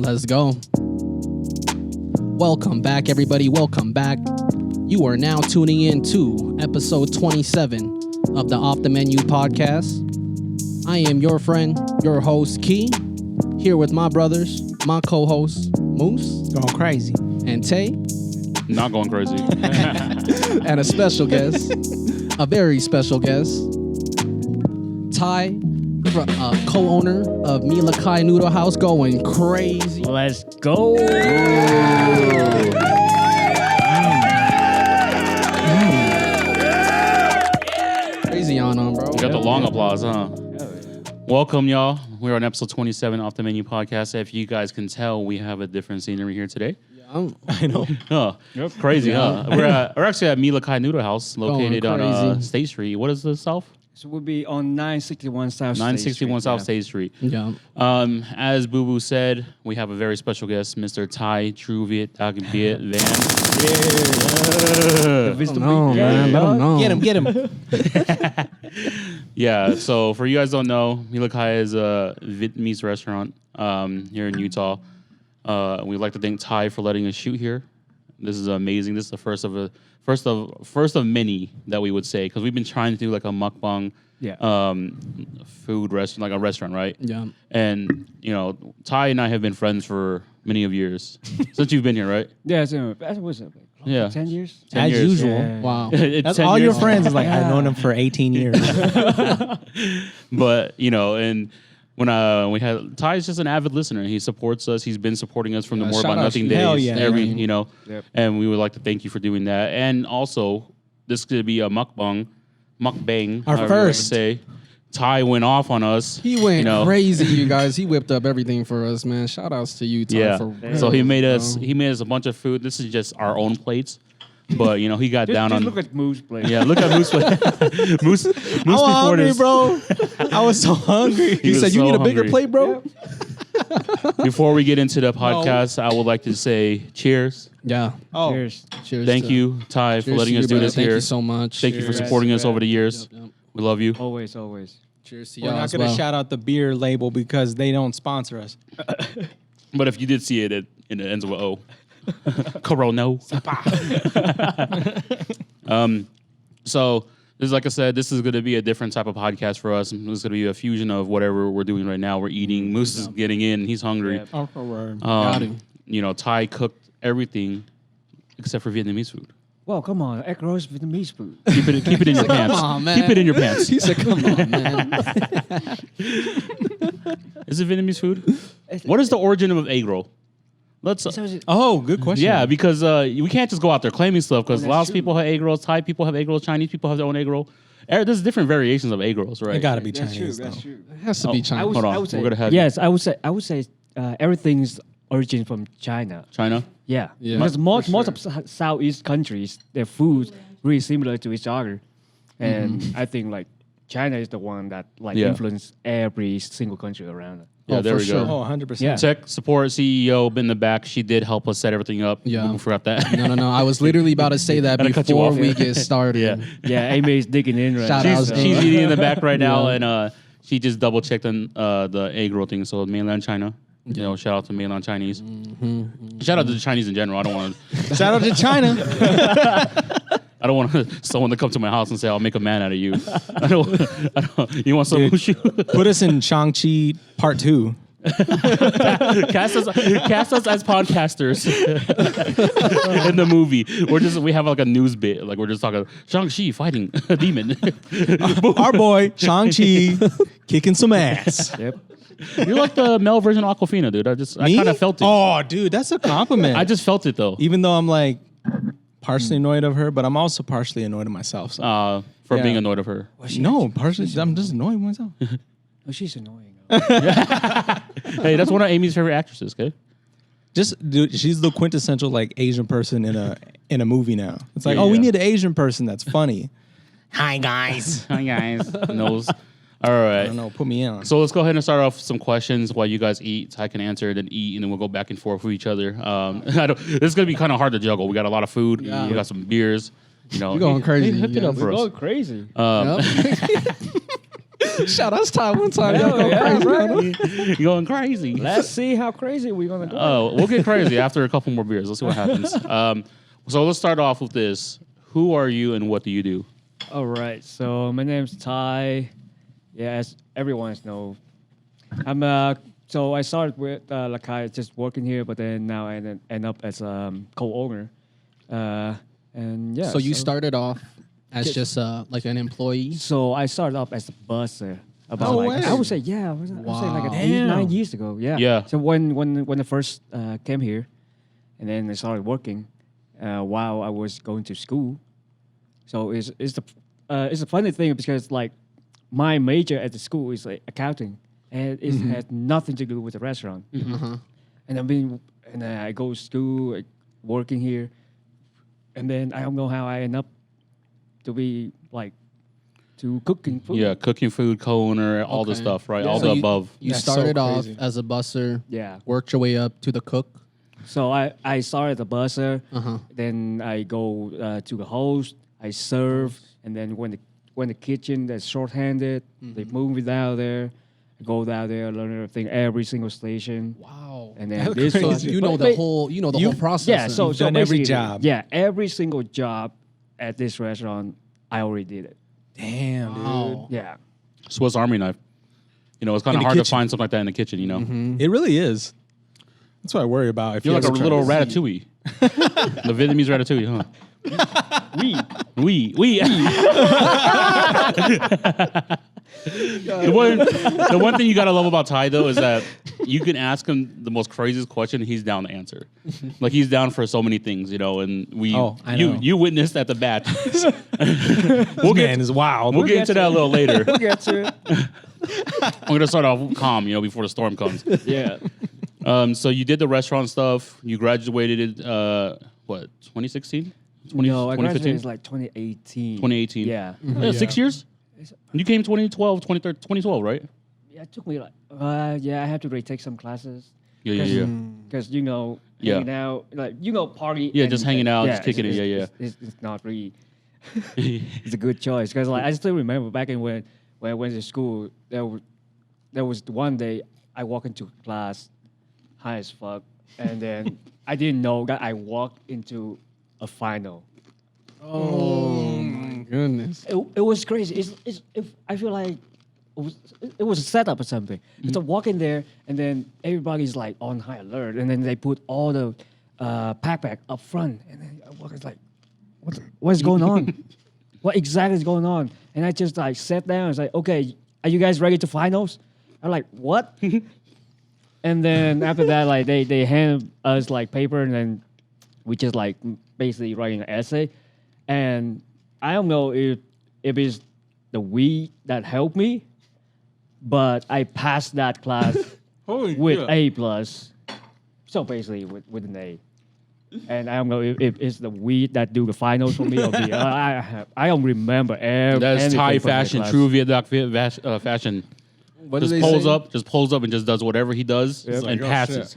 Let's go. Welcome back, everybody. Welcome back. You are now tuning in to episode 27 of the Off the Menu podcast. I am your friend, your host, Key, here with my brothers, my co-hosts, Moose. Going crazy. And Tay. Not going crazy. And a special guest, a very special guest, Ty, co-owner of La-Cai Noodle House, going crazy. Let's go. Crazy on them, bro. You got the long applause, huh? Welcome, y'all. We're on episode 27 Off the Menu podcast. If you guys can tell, we have a different scenery here today. I know. Huh. Yep. Crazy, huh? We're actually at La-Cai Noodle House, located on State Street. What is the South? So we'll be on 961 South 961 South State Street. Yeah. As Boo Boo said, we have a very special guest, Mr. Cai Biet Van. Get him. Yeah, so for you guys don't know, La-Cai is a Vietnamese restaurant here in Utah. We'd like to thank Ty for letting us shoot here. This is amazing. This is the first of many that we would say, because we've been trying to do like a mukbang food restaurant, like a restaurant, right? Yeah. And Ty and I have been friends for many of years since you've been here, right? Yeah, so that was it. Yeah. 10 years? 10 As years. usual. Yeah. Wow. That's all your friends is like, I've known him for 18 years. But, and when we had Ty's just an avid listener. He supports us. He's been supporting us from the More About Nothing days. Hell yeah. Yep. And we would like to thank you for doing that. And also, this could be a mukbang, Our first. say. Ty went off on us. He went crazy, you guys. He whipped up everything for us, man. Shout outs to you, Ty. Yeah. For So he made us a bunch of food. This is just our own plates. But he got down just on. Look at Moose plate. Yeah, look at Moose plate. Moose I before was hungry, this. bro. I was so hungry. He said, was "You so need a bigger hungry. plate, bro." Before we get into the podcast, I would like to say cheers. Yeah. Oh, Cheers. Cheers. Thank to- you, Ty, for cheers letting to us you, do brother. this Thank here. you so much. Thank you for Cheers. supporting us Yeah. over the years. Yep. We love you. Always, always. Cheers to we're y'all not as going to well. shout out the beer label because they don't sponsor us. But if you did see it, it ends with O. Corona. So, this, like I said, this is going to be a different type of podcast for us. This is going to be a fusion of whatever we're doing right now. We're eating. Moose is getting in. He's hungry. Yep. Oh, for word. Got him. Ty cooked everything except for Vietnamese food. Well, come on. Egg rolls Vietnamese food. Keep it in your pants. Come on, man. Keep it in your pants. He said, "Come on, man." Is it Vietnamese food? What is the origin of egg roll? Let's. Oh, good question. Yeah, because we can't just go out there claiming stuff, because Oh, Laos that's people have egg rolls, Thai people have egg rolls, Chinese people have their own egg roll. There's different variations of egg rolls, right? It got to be That's true. Chinese, That's though. true. It has to be China. Hold on. I would say, We're gonna have yes, I would say everything's origin from China. China. Yeah. Yeah. Because most of Southeast countries, their food really similar to each other. And I think like China is the one that influenced every single country around it. Yeah, there for we sure. go. Oh, 100%. Yeah. Tech support CEO in the back. She did help us set everything up. Yeah. We forgot that. No. I was literally about to say that Gotta cut you before off we here. get started. Yeah. Yeah, Amy is digging in right Shout now. out. She's eating in the back right now, Yeah. and she just double checked on the egg roll thing. So mainland China. Shout out to mainland Chinese. Shout out to the Chinese in general. I don't want to. Shout out to China. I don't want someone to come to my house and say I'll make a man out of you. I don't. You want some wushu? Put us in Shang-Chi Part 2. Cast us as podcasters in the movie. We have like a news bit. Like we're just talking Shang-Chi fighting a demon. Our boy, Shang-Chi, kicking some ass. Yep. You're like the male version of Aquafina, dude. I kind of felt it. Oh, dude, that's a compliment. I just felt it though. Even though I'm like partially annoyed of her, but I'm also partially annoyed of myself. So. For Yeah. being annoyed of her. No, partially, I'm just annoyed with myself. Oh, she's annoying. Hey, that's one of Amy's favorite actresses. Okay. Just dude, she's the quintessential like Asian person in a movie now. It's like, Yeah, oh, we yeah. need an Asian person that's funny. Hi guys. Hi guys. Knows. All I right. don't know, put me in. So let's go ahead and start off some questions while you guys eat. I can answer, then eat, and then we'll go back and forth with each other. This is gonna be kind of hard to juggle. We got a lot of food. Yeah. We got some beers. You're going crazy. Hook it up Yes. for us. Going crazy. Yep. Shout out to Ty one time. Y'all go Yeah, crazy. right. You're going crazy. Let's see how crazy we're gonna go. Oh, we'll get crazy after a couple more beers. Let's see what happens. So let's start off with this. Who are you and what do you do? All right. So my name's Ty. Yeah, as everyone knows, I'm so I started with La-Cai, just working here, but then now I end up as co-owner. And yeah. So you started off as just like an employee. So I started off as a busser. About No like way. I would say I would say like Wow. 8-9 years ago. Yeah. Yeah. So when I first came here, and then I started working while I was going to school. So it's a funny thing because like my major at the school is like accounting, and it had nothing to do with the restaurant. And then I go to school, working here, and then I don't know how I end up to be like to cooking food. Yeah, cooking food, co-owner, all the Okay. stuff, right? Yeah. All So the you- above. You That's so started off crazy. as a busser, Yeah. worked your way up to the cook. So I started the busser, Uh-huh. then I go to the host, I serve, and then when the kitchen that's shorthanded, they move me down there. I go down there, learn everything, every single station. Wow. And then That's this crazy. one, So you know the whole process. yeah. then. So You've done every basically, job. Yeah, every single job at this restaurant, I already did it. Damn, dude. Wow. Yeah. Swiss Army knife. You know, it's kind In of the hard to kitchen. find something like that in the kitchen, you know? It really is. That's what I worry about. If You're like a ever try little to- ratatouille. The Vietnamese ratatouille, huh? We. We. The one thing you gotta love about Ty though is that you can ask him the most craziest question, he's down to answer. Like he's down for so many things, you know. And I know. you witnessed at the batch. This man is wild. We'll get into that a little later. We'll get to it. I'm gonna start off calm, you know, before the storm comes. Yeah. So you did the restaurant stuff. You graduated, 2016? No, I 2015? graduated like 2018. 2018. Yeah. 6 years? You came 2012, right? Yeah, it took me like, I had to retake some classes. Yeah. Because, you know, Yeah. hanging out, like, you know, party. Yeah, and- just hanging out, just kicking it, it's- yeah. It's not really, it's a good choice. Because, like, I still remember back in when I went to school, there was one day I walked into class high as fuck, and then I didn't know that I walked into a final. Oh my goodness. It was crazy. I feel like it was a setup or something. So walk in there, and then everybody's like on high alert, and then they put all the backpack up front, and then I walk is like, what's going on? What exactly is going on? And I just like sat down and was like, okay, are you guys ready to finals? I'm like, what? And then after that, like they hand us like paper, and then we just like basically writing an essay. And I don't know if it's the weed that helped me, but I passed that class with A plus. So basically with an A. And I don't know if it's the weed that do the finals for me or B. I don't remember That's Thai anything from that fashion, class. true Viet fashion. What did Just they pulls say? up and just does whatever he does and like, oh, passes.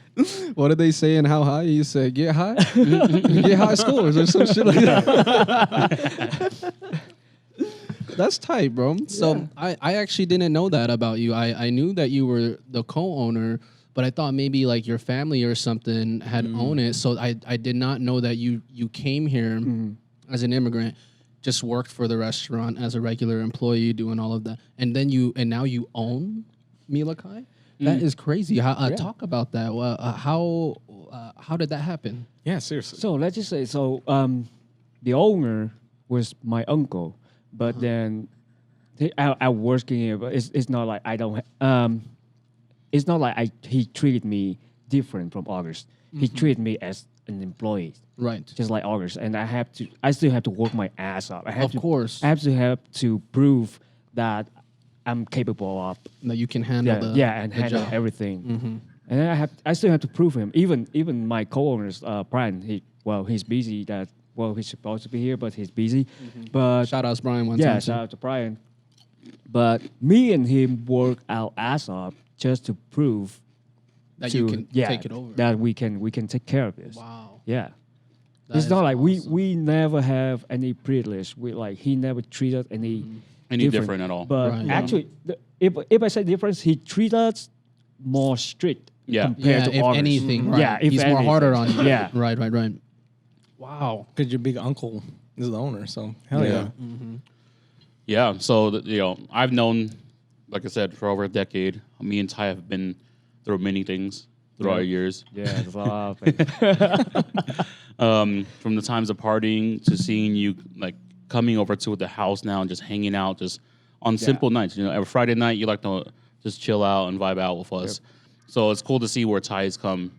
What did they say and how high? You said get high? Get high scores or some shit like that. That's tight, bro. So I actually didn't know that about you. I knew that you were the co-owner, but I thought maybe like your family or something had owned it. So I did not know that you came here as an immigrant, just worked for the restaurant as a regular employee doing all of that. And now you own La-Cai? That is crazy. Talk about that. How did that happen? Yeah, seriously. So let's just say, the owner was my uncle, but then I working here, but it's not like I don't. It's not like he treated me different from August. He treated me as an employee, Right. just like August, and I still have to work my ass off. Of course. I have to prove that I'm capable of That you can handle and the handle job. everything. And then I still have to prove him. Even my co-owners, Brian, he's busy. He's supposed to be here, but he's busy. But Shout outs Brian one yeah, time. shout out to Brian. But me and him work our ass off just to prove That you can take it over. that we can take care of this. Wow. Yeah. That It's is not like awesome. we never have any privilege. He never treated any Any different at all. But Right. actually, if I say difference, he treats us more strict Yeah. compared Yeah, to if others. anything, right. Yeah, if He's more anything. harder on you. Yeah. Right. Wow, because your big uncle is the owner, so hell yeah. Yeah. So, I've known, like I said, for over a decade. Me and Ty have been through many things throughout our years. Yeah, there's a lot of things. From the times of partying to seeing you like coming over to the house now and just hanging out just on simple nights. Every Friday night you like to just chill out and vibe out with us. So it's cool to see where Ty's come.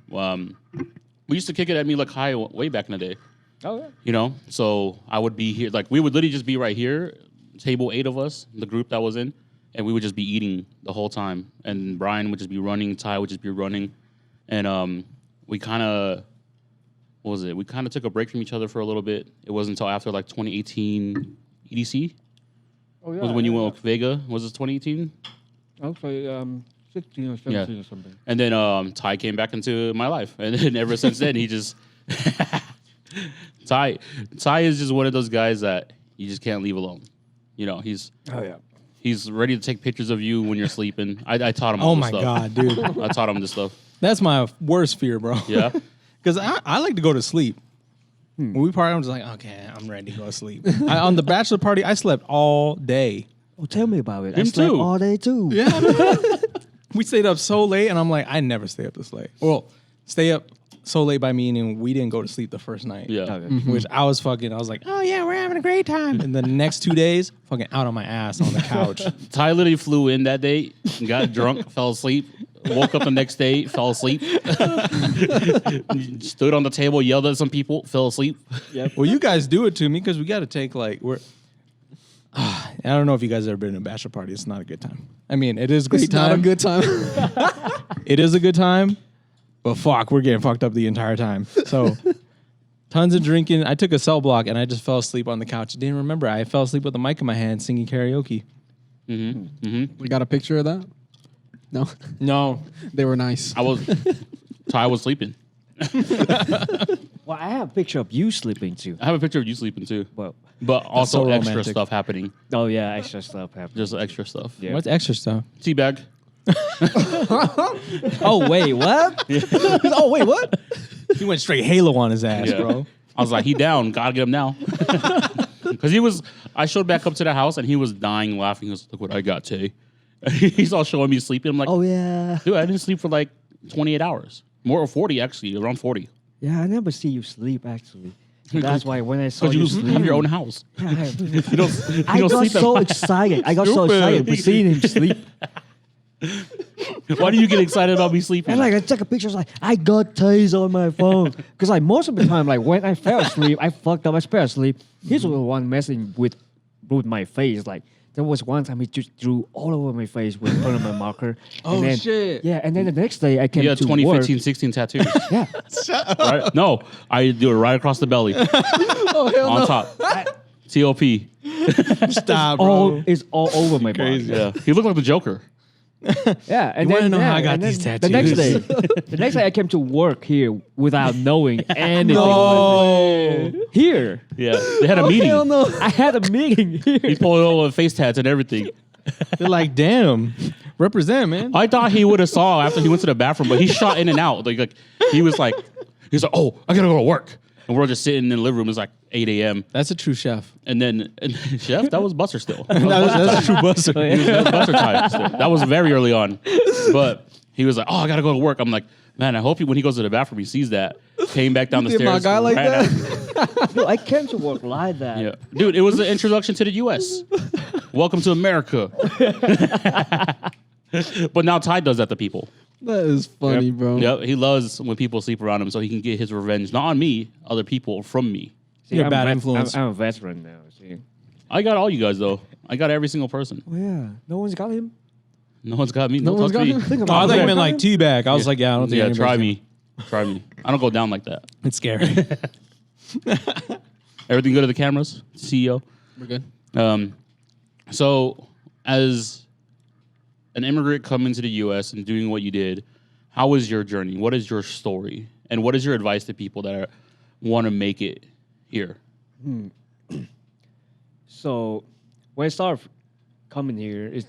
We used to kick it at me La-Cai way back in the day. Oh yeah. So I would be here, like we would literally just be right here, table 8 of us, the group that was in, and we would just be eating the whole time. And Brian would just be running, Ty would just be running, and we kind of, what was it? We kind of took a break from each other for a little bit. It wasn't until after like 2018 EDC. Oh yeah. Was when you went with Vega. Was it 2018? Okay, 16 or 17 or something. And then Ty came back into my life, and then ever since then he just Ty is just one of those guys that you just can't leave alone. He's Oh yeah. he's ready to take pictures of you when you're sleeping. I taught him. Oh all my this stuff. god, dude, I taught him this stuff. that's my worst fear, bro. Yeah. Because I like to go to sleep. When we party, I'm just like, okay, I'm ready to go to sleep. On the bachelor party, I slept all day. Oh, tell me about it. Him I slept too. all day too. Yeah, we stayed up so late, and I'm like, I never stay up this late. Well, stay up so late by meaning we didn't go to sleep the first night. Yeah. Okay. Which I was like, oh yeah, we're having a great time. And then the next 2 days, fucking out on my ass on the couch. Ty literally flew in that day, got drunk, fell asleep, woke up the next day, fell asleep, stood on the table, yelled at some people, fell asleep. Well, you guys do it to me because we got to take I don't know if you guys have ever been to a bachelor party. It's not a good time. I mean, it is a great It's time. not a good time. It is a good time, but fuck, we're getting fucked up the entire time. So, tons of drinking. I took a cell block and I just fell asleep on the couch. Didn't remember. I fell asleep with a mic in my hand singing karaoke. We got a picture of that? No. No. They were nice. Ty was sleeping. Well, I have a picture of you sleeping too. I have a picture of you sleeping too, Well, but also so extra romantic. stuff happening. oh yeah, extra stuff happened. Just extra stuff. Yeah. What's extra stuff? Teabag. Oh wait, what? Oh, wait, what? He went straight Halo on his ass, Yeah. bro. I was like, he down. Gotta get him now. Because I showed back up to the house and he was dying laughing. He was, look what I got, Tay. He's all showing me sleeping. I'm like, Oh yeah. dude, I didn't sleep for like 28 hours. More or 40, actually, around 40. Yeah, I never see you sleep actually. That's why when I saw Because you you sleep, have your own house. Yeah, You don't, you I don't got sleep at so my- excited. I got so Stupid. excited with seeing him sleep. Why do you get excited about me sleeping? And like I took a picture, like I got Taze on my phone. Because like most of the time, like when I fell asleep, I fucked up, I fell asleep. He's the one messing with my face. Like there was one time he just drew all over my face with permanent marker. Oh, and then, shit. Yeah, and then the next day I came You had to 2015, work. 16 tattoos. Yeah. Right? No, I do it right across the belly. Oh, hell On no. top. T.O.P. Stop, bro. It's all over my body. Yeah. He looked like the Joker. Yeah, and You wanna then know how I yeah, got and then these The next day, tattoos? the next day I came to work here without knowing anything. No. Here, Yeah. They had a Oh, meeting. hell no. I had a meeting He here. pulled over face tats and everything. They're like, damn, represent, man. I thought he would have saw after he went to the bathroom, but he shot in and out. Like he was like, oh, I gotta go to work. And we're just sitting in the living room. It's like 8 a.m. That's a true chef. And then, chef, that was Buster still. That's a true buster. That was Buster time still. That was very early on. But he was like, oh, I gotta go to work. I'm like, man, I hope when he goes to the bathroom, he sees that. Came back down the Did stairs. my guy like ran that? out. No, I came to work like that. Yeah. Dude, it was the introduction to the U.S. Welcome to America. But now Ty does that to people. That is funny, bro. Yep, he loves when people sleep around him so he can get his revenge, not on me, other people from me. See, You're a I'm bad vet- influence. I'm a veteran now. See. I got all you guys, though. I got every single person. Oh yeah, no one's got him. No one's got me. No Don't one's touch got me. him? Think Oh, I about thought you it. meant like teabag. I was like, yeah, I don't think Yeah, anybody's try gonna- me. Try me. I don't go down like that. It's scary. Everything good at the cameras? CEO? We're good. So, as an immigrant coming to the U.S. and doing what you did, how was your journey? What is your story? And what is your advice to people that want to make it here? So when I started coming here is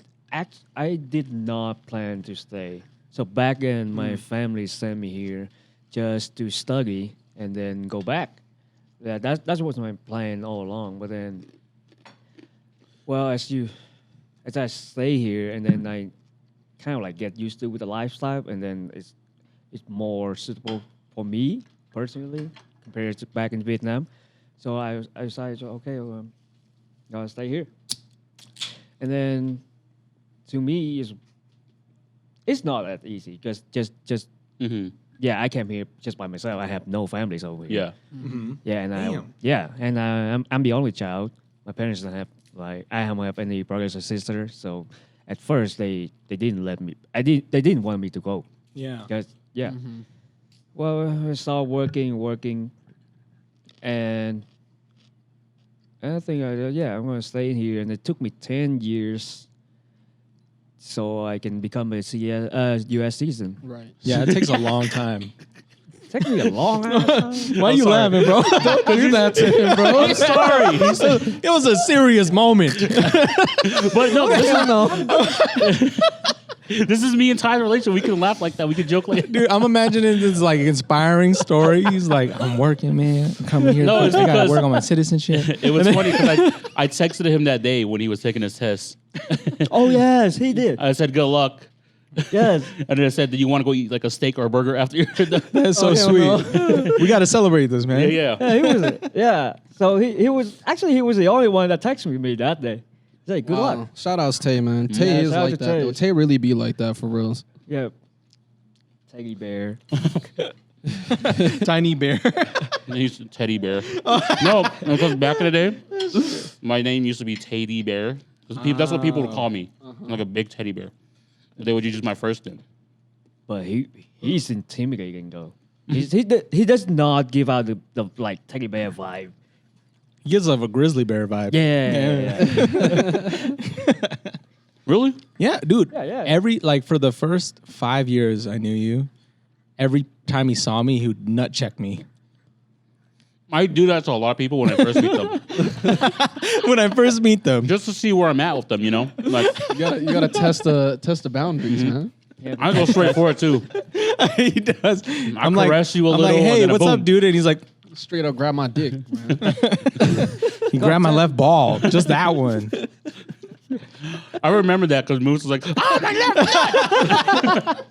I did not plan to stay. So back then, my family sent me here just to study and then go back. Yeah, that was my plan all along. But then, well, as I stay here and then I kind of like get used to with the lifestyle, and then it's more suitable for me personally compared to back in Vietnam. So I decided, okay, well, I'll stay here. And then, to me, it's not that easy because just yeah, I came here just by myself. I have no families over here. Yeah. Yeah, and Damn. I'm the only child. My parents don't have I don't have any brothers or sisters. So at first they didn't let me. They didn't want me to go Yeah. because well, I started working, and I think I'm gonna stay in here. And it took me 10 years so I can become a U.S. citizen. Right. Yeah, it takes a long time. It took me a long time. Why are you laughing, bro? Don't do that to him, bro. I'm sorry. It was a serious moment. But no, this is me and Ty's relationship. We can laugh like that. We can joke like that. Dude, I'm imagining this like inspiring story. He's like, I'm working, man. I'm coming here. No, it's I gotta because- work on my citizenship. It was funny because I texted him that day when he was taking his test. Oh yes, he did. I said, good luck. Yes. And then I said, do you want to go eat like a steak or a burger after you're done? That's so hell sweet. We gotta celebrate this, man. Yeah. Yeah, he was. Yeah. So he was the only one that texted me that day. He's like, good luck. Shout outs Tay, man. Tay Yeah, is shout out like to that. Tay. Though. Tay really be like that for reals. Yeah. Teddy bear. Tiny bear. And he used to teddy bear. No, because back in the day, my name used to be Teddy Bear. That's what people would call me, like a big teddy bear. They would use my first name. But he's intimidating though. He does not give out the like teddy bear vibe. He gives off a grizzly bear vibe. Yeah. Really? Yeah, dude. Yeah. Every for the first 5 years I knew you, every time he saw me, he would nut check me. I do that to a lot of people when I first meet them, When I first meet them. just to see where I'm at with them. You know, like You gotta test the boundaries, man. I go straight for it too. He does. I caress you a I'm little, like, and hey, then what's boom. up, dude? And he's like, Straight up grab my dick, man. he grabbed my left ball, just that one. I remember that because Moose was like, "Oh my God!"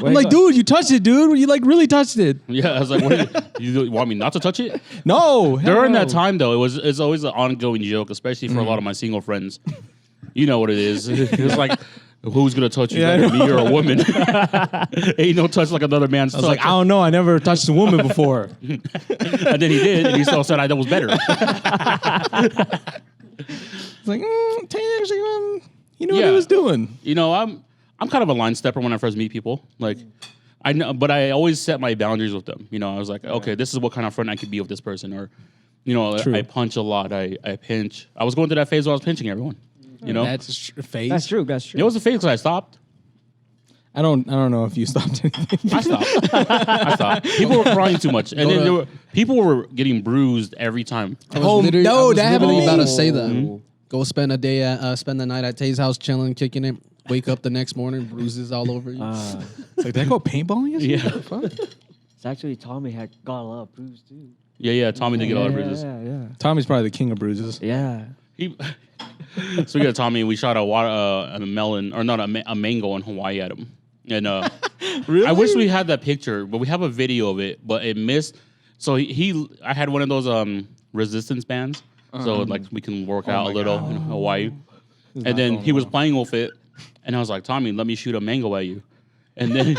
I'm like, dude, you touched it, dude. You really touched it. Yeah, I was like, "What? You want me not to touch it?" No. hell During no. that time, though, it's always an ongoing joke, especially for a lot of my single friends. You know what it is. It's like, who's gonna touch you, Yeah, like me or a woman? Ain't no touch like another man's I was touch. like, I don't know. I never touched a woman before. And then he did, and he still said I was better. It's like, Tay actually, he knew what Yeah. he was doing. You know, I'm kind of a line stepper when I first meet people. Like, I know, but I always set my boundaries with them. You know, I was like, okay, this is what kind of friend I could be with this person, or, you know, True. I punch a lot. I pinch. I was going through that phase where I was pinching everyone. You know, That's phase. That's true. it was a phase because I stopped. I don't know if you stopped anything. I stopped. I stopped. People were crying too much, and then people were getting bruised every time. I was Oh, literally- no, I was that happened to literally me. about to say that. Mm-hmm. Go spend spend the night at Tay's house, chilling, kicking it. Wake up the next morning, bruises all over you. It's like, did I go paintballing yesterday? Yeah, It's actually Tommy had got a lot of bruises too. yeah. Tommy did get a lot of bruises. Yeah. Tommy's probably the king of bruises. Yeah. So we got Tommy. We shot a melon, or not a mango in Hawaii at him. And Really? I wish we had that picture, but we have a video of it, but it missed. So I had one of those resistance bands, so like we can work out a little in Hawaii. And then he was playing with it, and I was like, Tommy, let me shoot a mango at you. And then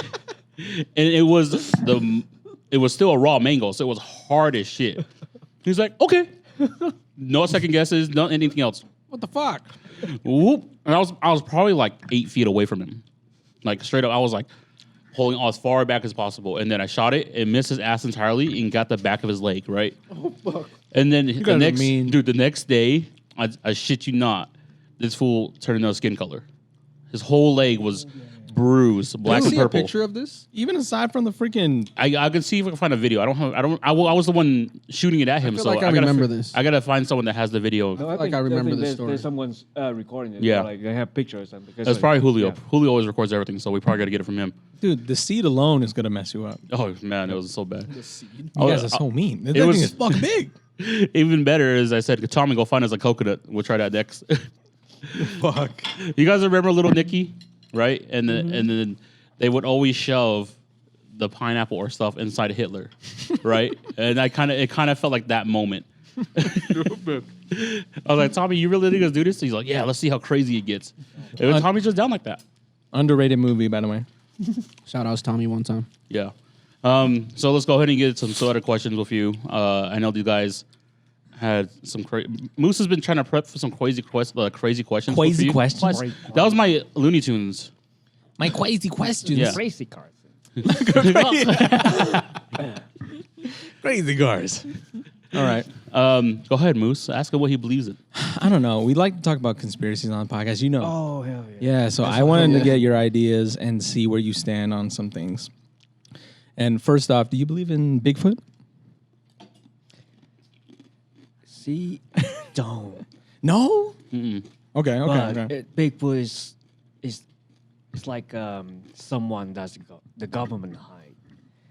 and it was still a raw mango, so it was hard as shit. He's like, okay. No second guesses, no anything else. What the fuck? Whoop. And I was probably like 8 feet away from him. Like straight up, I was like holding as far back as possible. And then I shot it and missed his ass entirely and got the back of his leg, right? Oh fuck. And then the next day, I shit you not, this fool turned into a skin color. His whole leg was bruise, black Do and you see a purple. picture of this? Even aside from the freaking, I can see if I can find a video. I was the one shooting it at him. feel so like I gotta remember this. I gotta find someone that has the video. No, like I remember this story. There's someone's recording it. Yeah. Like they have pictures. And because That's like, probably Julio. yeah. Julio always records everything, so we probably gotta get it from him. dude, the seed alone is gonna mess you up. Oh man, it was so bad. You Oh, guys are so mean. That it was- thing is fucking big. Even better is I said, Tommy, go find us a coconut. We'll try that next. Fuck. You guys remember Little Nicky, right? And then they would always shove the pineapple or stuff inside Hitler, right? And it kind of felt like that moment. I was like, Tommy, you really think us do this? He's like, yeah, let's see how crazy it gets. And Tommy's just down like that. Underrated movie, by the way. Shout outs Tommy one time. Yeah. So let's go ahead and get some other questions with you. I know you guys had some Moose has been trying to prep for some crazy questions. Crazy for you. questions? That was my Looney Tunes. My crazy questions. Yeah. Crazy cards. Crazy cars. All right. Go ahead, Moose. Ask him what he believes in. I don't know. We like to talk about conspiracies on the podcast. You know. Oh hell yeah. Yeah, so I wanted to get your ideas and see where you stand on some things. And first off, do you believe in Bigfoot? See, don't. No. Mm-mm. Okay. But Okay. Bigfoot is it's like someone that's the government hide.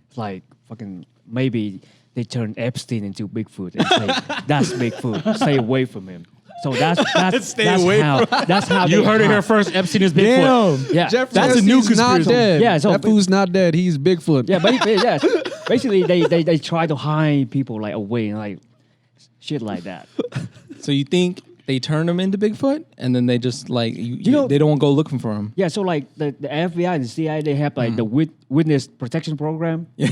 It's like fucking maybe they turn Epstein into Bigfoot and say that's Bigfoot. Stay away from him. So that's Stay that's away how that's how You they heard it hide. here first. Epstein is Bigfoot. Damn. Yeah, That's a new He's not conspiracy. dead. Yeah, so that fool's not dead. He's Bigfoot. yeah, basically they try to hide people like away and like shit like that. So you think they turn them into Bigfoot, and then they just like know- they don't go looking for him? Yeah, so like the FBI and the CIA, they have like the witness protection program. Yeah.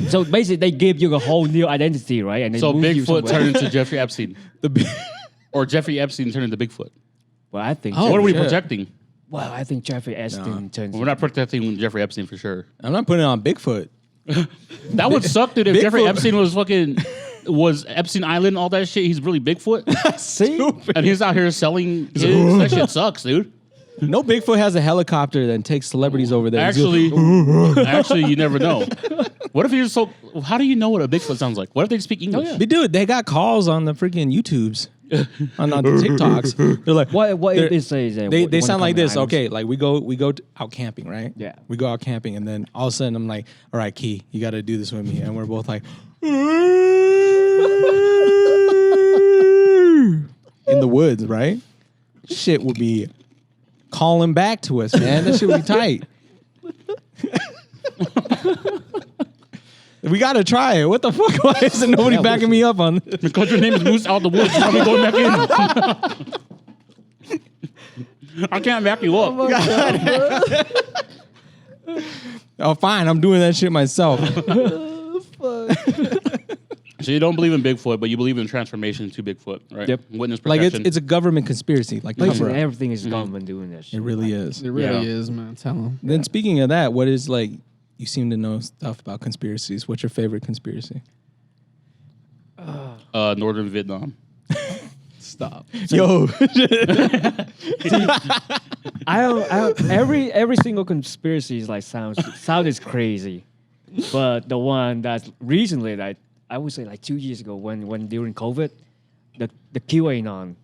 So basically, they give you a whole new identity, right? And they So move you Bigfoot somewhere. turned into Jeffrey Epstein, The big- or Jeffrey Epstein turned into Bigfoot. Well, I think. Oh, What are we shit. protecting? Well, I think Jeffrey Epstein turns. We're not protecting Jeffrey Epstein for sure. I'm not putting it on Bigfoot. That would suck, dude. If Jeffrey Bigfoot- Epstein was Epstein Island, all that shit. He's really Bigfoot, See, and he's out here selling kids. That shit sucks, dude. No Bigfoot has a helicopter that takes celebrities over there. Actually, you never know. What if you're so? How do you know what a Bigfoot sounds like? What if they speak English? But dude, they got calls on the freaking YouTubes, on the TikToks. They're like, what they're- if they say that They wanna sound come like to this. islands? Okay, like we go out camping, right? Yeah. We go out camping, and then all of a sudden I'm like, all right, Key, you got to do this with me, and we're both like, in the woods, right? Shit would be calling back to us, man. That shit would be tight. We gotta try it. What the fuck? Why isn't nobody backing me up on this? Because your name is Moose Out the Woods. How are we going back in? I can't back you up. Oh, fine. I'm doing that shit myself. So you don't believe in Bigfoot, but you believe in transformation to Bigfoot, right? Yep. Witness Like protection. it's a government conspiracy. Like Basically, cover up. everything is government doing that shit. It really is. It really Yeah. is, man. Tell him. Then speaking of that, what is like? You seem to know stuff about conspiracies. What's your favorite conspiracy? Northern Vietnam. Stop. Yo, I don't every single conspiracy is like sounds crazy, but the one that recently, like I would say like 2 years ago, when during COVID, the QAnon,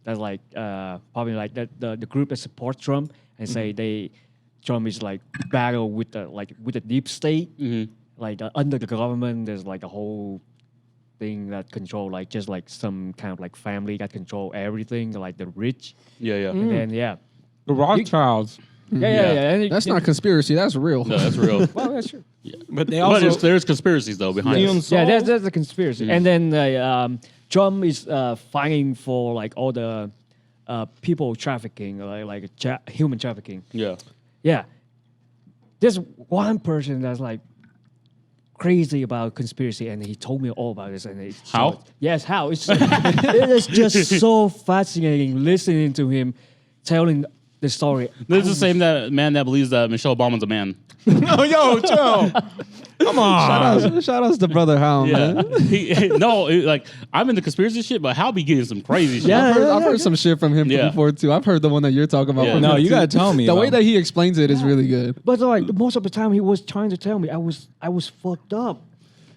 that's like probably like the group that support Trump and say Trump is like battle with the deep state, like under the government. There's like a whole thing that control like just like some kind of like family that control everything, like the rich, Yeah. and then yeah. the Rothschilds. Yeah. And That's not conspiracy. That's real. No, that's real. well, that's true. But they But also there's conspiracies though behind Neon it. Yeah, Souls? that's a conspiracy. And then Trump is fighting for like all the people trafficking, human trafficking. Yeah. Yeah, there's one person that's like crazy about conspiracy, and he told me all about this. And it's How? Yes, how? It's it is just so fascinating listening to him telling the story. This is the same man that believes that Michelle Obama's a man. Oh, yo, Joe. Come on. Shout outs to Brother Hal, man. Like I'm in the conspiracy shit, but Hal be getting some crazy shit. Yeah. I've heard some shit from him Yeah. before too. I've heard the one that you're talking about. Yeah. from No, him, you too. gotta tell me. The way about- that he explains it is really good. But like most of the time, he was trying to tell me I was fucked up,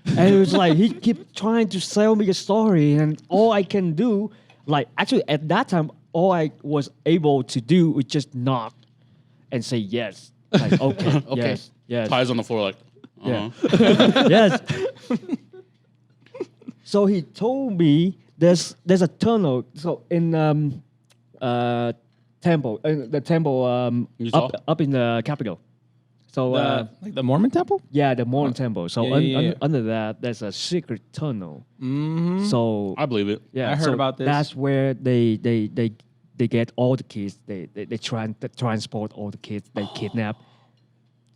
and it was like he kept trying to sell me a story, and all I can do, like actually at that time, all I was able to do was just nod and say yes, like okay, Okay. yes, Ties on the floor like. Uh-huh. Yeah. yes. So he told me there's a tunnel. So in temple, the temple Utah? up in the capital. So like the Mormon temple? yeah, the Mormon temple. So Yeah. under that, there's a secret tunnel. Mm-hmm. So I believe it. yeah, I heard so about this. That's where they get all the kids. They transport all the kids. They kidnap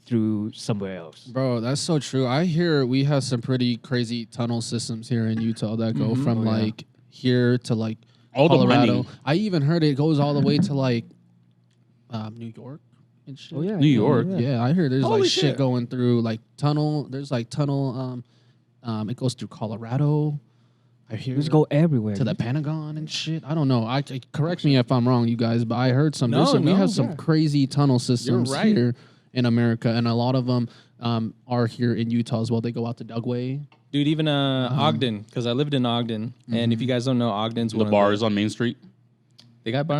through somewhere else. Bro, that's so true. I hear we have some pretty crazy tunnel systems here in Utah that go from like here to like All the Colorado. mining. I even heard it goes all the way to like New York and shit. Oh yeah, New York. Yeah, I heard there's Holy like shit shit. going through like tunnel. There's like tunnel. It goes through Colorado. I hear Just go everywhere. to the Pentagon and shit. I don't know. I correct me if I'm wrong, you guys, but I heard some. No, we no, have some yeah. crazy tunnel systems right. here in America, and a lot of them are here in Utah as well. They go out to Dugway. Dude, even Ogden, because I lived in Ogden, and if you guys don't know, Ogden's The one bars on Main Street. They got shit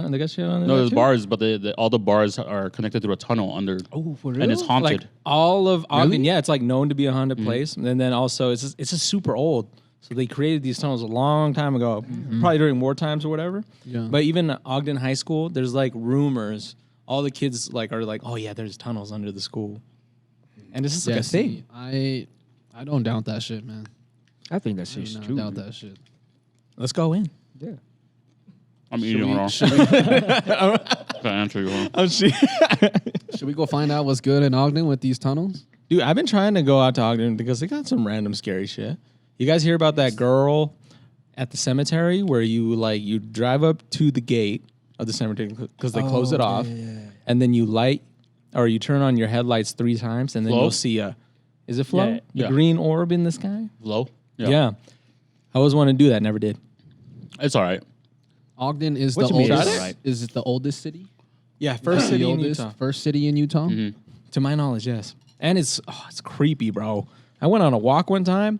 on there. No, there's too? bars, but all the bars are connected through a tunnel under, Oh, for real? and it's haunted. Like all of Ogden, Really? yeah, it's like known to be a haunted place, and then also it's just super old. So they created these tunnels a long time ago, probably during war times or whatever. Yeah. But even Ogden High School, there's like rumors. All the kids like are like, oh yeah, there's tunnels under the school, and it's just like a thing. I don't doubt that shit, man. I think that's I do just not true. doubt that shit. Let's go in. Yeah. I'm eating it wrong. Should Can I answer you wrong? we go find out what's good in Ogden with these tunnels? Dude, I've been trying to go out to Ogden because they got some random scary shit. You guys hear about that girl at the cemetery where you drive up to the gate of the cemetery because they close it off, and then you turn on your headlights 3 times, and then Flow? you'll see is it flow? Yeah. The Yeah. green orb in the sky? Low? Yeah. I always wanted to do that, never did. It's all right. Ogden is What the you mean, oldest. right? Is it the oldest city? Yeah, first The city in oldest, Utah. First city in Utah. To my knowledge, yes. And it's creepy, bro. I went on a walk one time,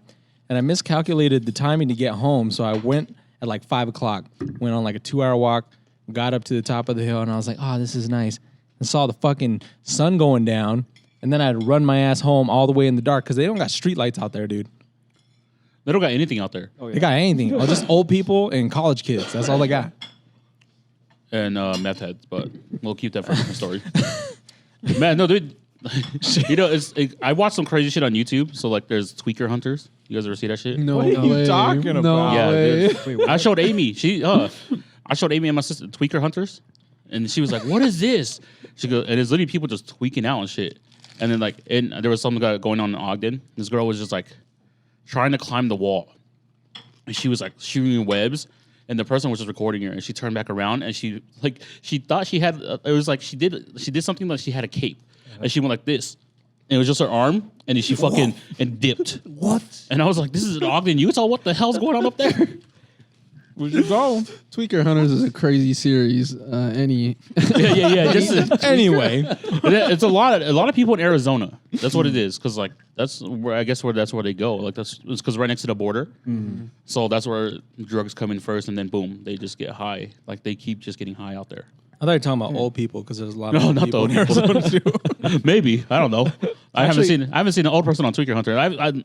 and I miscalculated the timing to get home, so I went at like 5 o'clock. Went on like a 2-hour walk, got up to the top of the hill, and I was like, oh, this is nice. And saw the fucking sun going down, and then I had to run my ass home all the way in the dark because they don't got street lights out there, dude. They don't got anything out there. They got anything. Oh, just old people and college kids. That's all they got. And meth heads, but we'll keep that for a different story. Man, no, dude. You know, I watched some crazy shit on YouTube. So like, there's tweaker hunters. You guys ever see that shit? No What are you way. talking No about? Yeah, way. dude. I showed Amy. I showed Amy and my sister tweaker hunters, and she was like, "What is this?" She goes, and it's literally people just tweaking out and shit. And then like, and there was something going on in Ogden. This girl was just like trying to climb the wall, and she was like shooting webs. And the person was just recording her, and she turned back around, and she thought she had. It was like she did something like she had a cape, and she went like this, and it was just her arm, and then she fucking and dipped. What? And I was like, "This is in Ogden, Utah. What the hell's going on up there?" Where'd you go? Tweaker Hunters is a crazy series. yeah. Just Anyway, it's a lot of people in Arizona. That's what it is, because like that's where they go. Like it's because right next to the border. So that's where drugs come in first, and then boom, they just get high. Like they keep just getting high out there. I thought you were talking about old people because there's a lot of No, old not people the in old people. Arizona too. Maybe I don't know. I Actually- haven't seen an old person on Tweaker Hunter.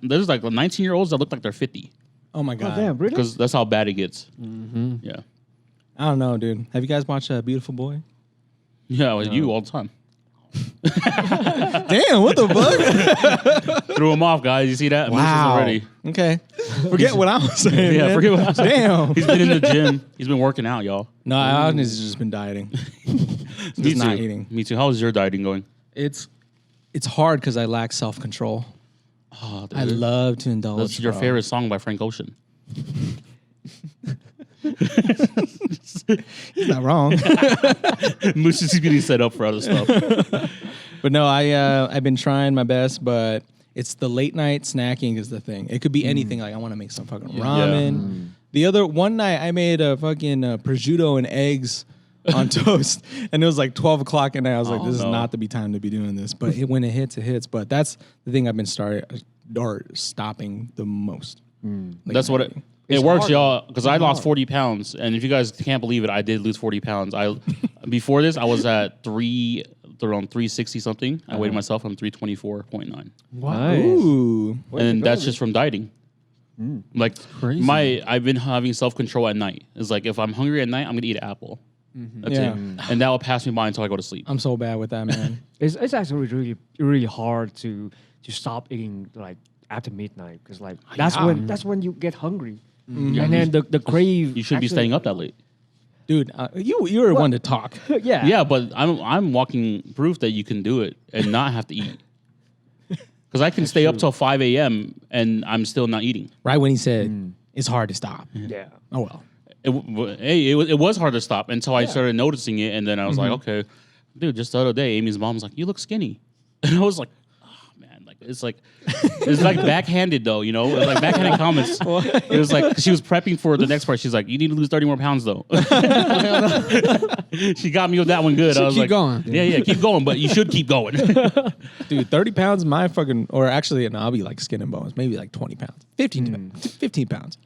There's like 19-year-olds that look like they're 50 Oh my Oh, god. damn, really? because that's how bad it gets. Yeah, I don't know, dude. Have you guys watched Beautiful Boy? yeah, with you all the time. Damn, what the fuck? Threw him off, guys. You see that? I mentioned this already. Okay. Forget what I was saying. Yeah, man. forget what I was saying. Damn. He's been in the gym. He's been working out, y'all. No, Agnes has just been dieting. Me Just not too. eating. Me too. How's your dieting going? It's hard because I lack self-control. Oh, I love to indulge. That's your bro. favorite song by Frank Ocean. He's not wrong. Moose is getting set up for other stuff. But no, I've been trying my best, but it's the late night snacking is the thing. It could be anything. Like I want to make some fucking ramen. The other one night I made a fucking prosciutto and eggs on toast, and it was like 12 o'clock at night. I was like, this is not the time to be doing this. But when it hits, it hits. But that's the thing I've been stopping the most. Like, That's what it works, hard, y'all. Because I lost 40 pounds, and if you guys can't believe it, I did lose 40 pounds. Before this, I was at around 360 something. I weighed myself. I'm 324.9. Wow. Ooh. And that's just from dieting. Like crazy. I've been having self control at night. It's like if I'm hungry at night, I'm gonna eat an apple. That's it, and that will pass me by until I go to sleep. I'm so bad with that, man. It's actually really hard to stop eating like after midnight because like that's when you get hungry, and then the crave. You shouldn't be staying up that late, dude. You're one to talk. Yeah, but I'm walking proof that you can do it and not have to eat. Because I can stay up till 5 a.m. and I'm still not eating. Right when he said it's hard to stop. Yeah. Oh well. It was hard to stop until I started noticing it, and then I was like, okay, dude. Just the other day, Amy's mom was like, "You look skinny," and I was like, "Oh man, like it's like backhanded though, you know, like backhanded comments." It was like she was prepping for the next part. She's like, "You need to lose 30 more pounds though." She got me with that one good. I was keep like, going. Yeah, keep going, but you should keep going. Dude, 30 pounds, or actually, no, I'll be like skin and bones, maybe like 20 pounds, 15 pounds.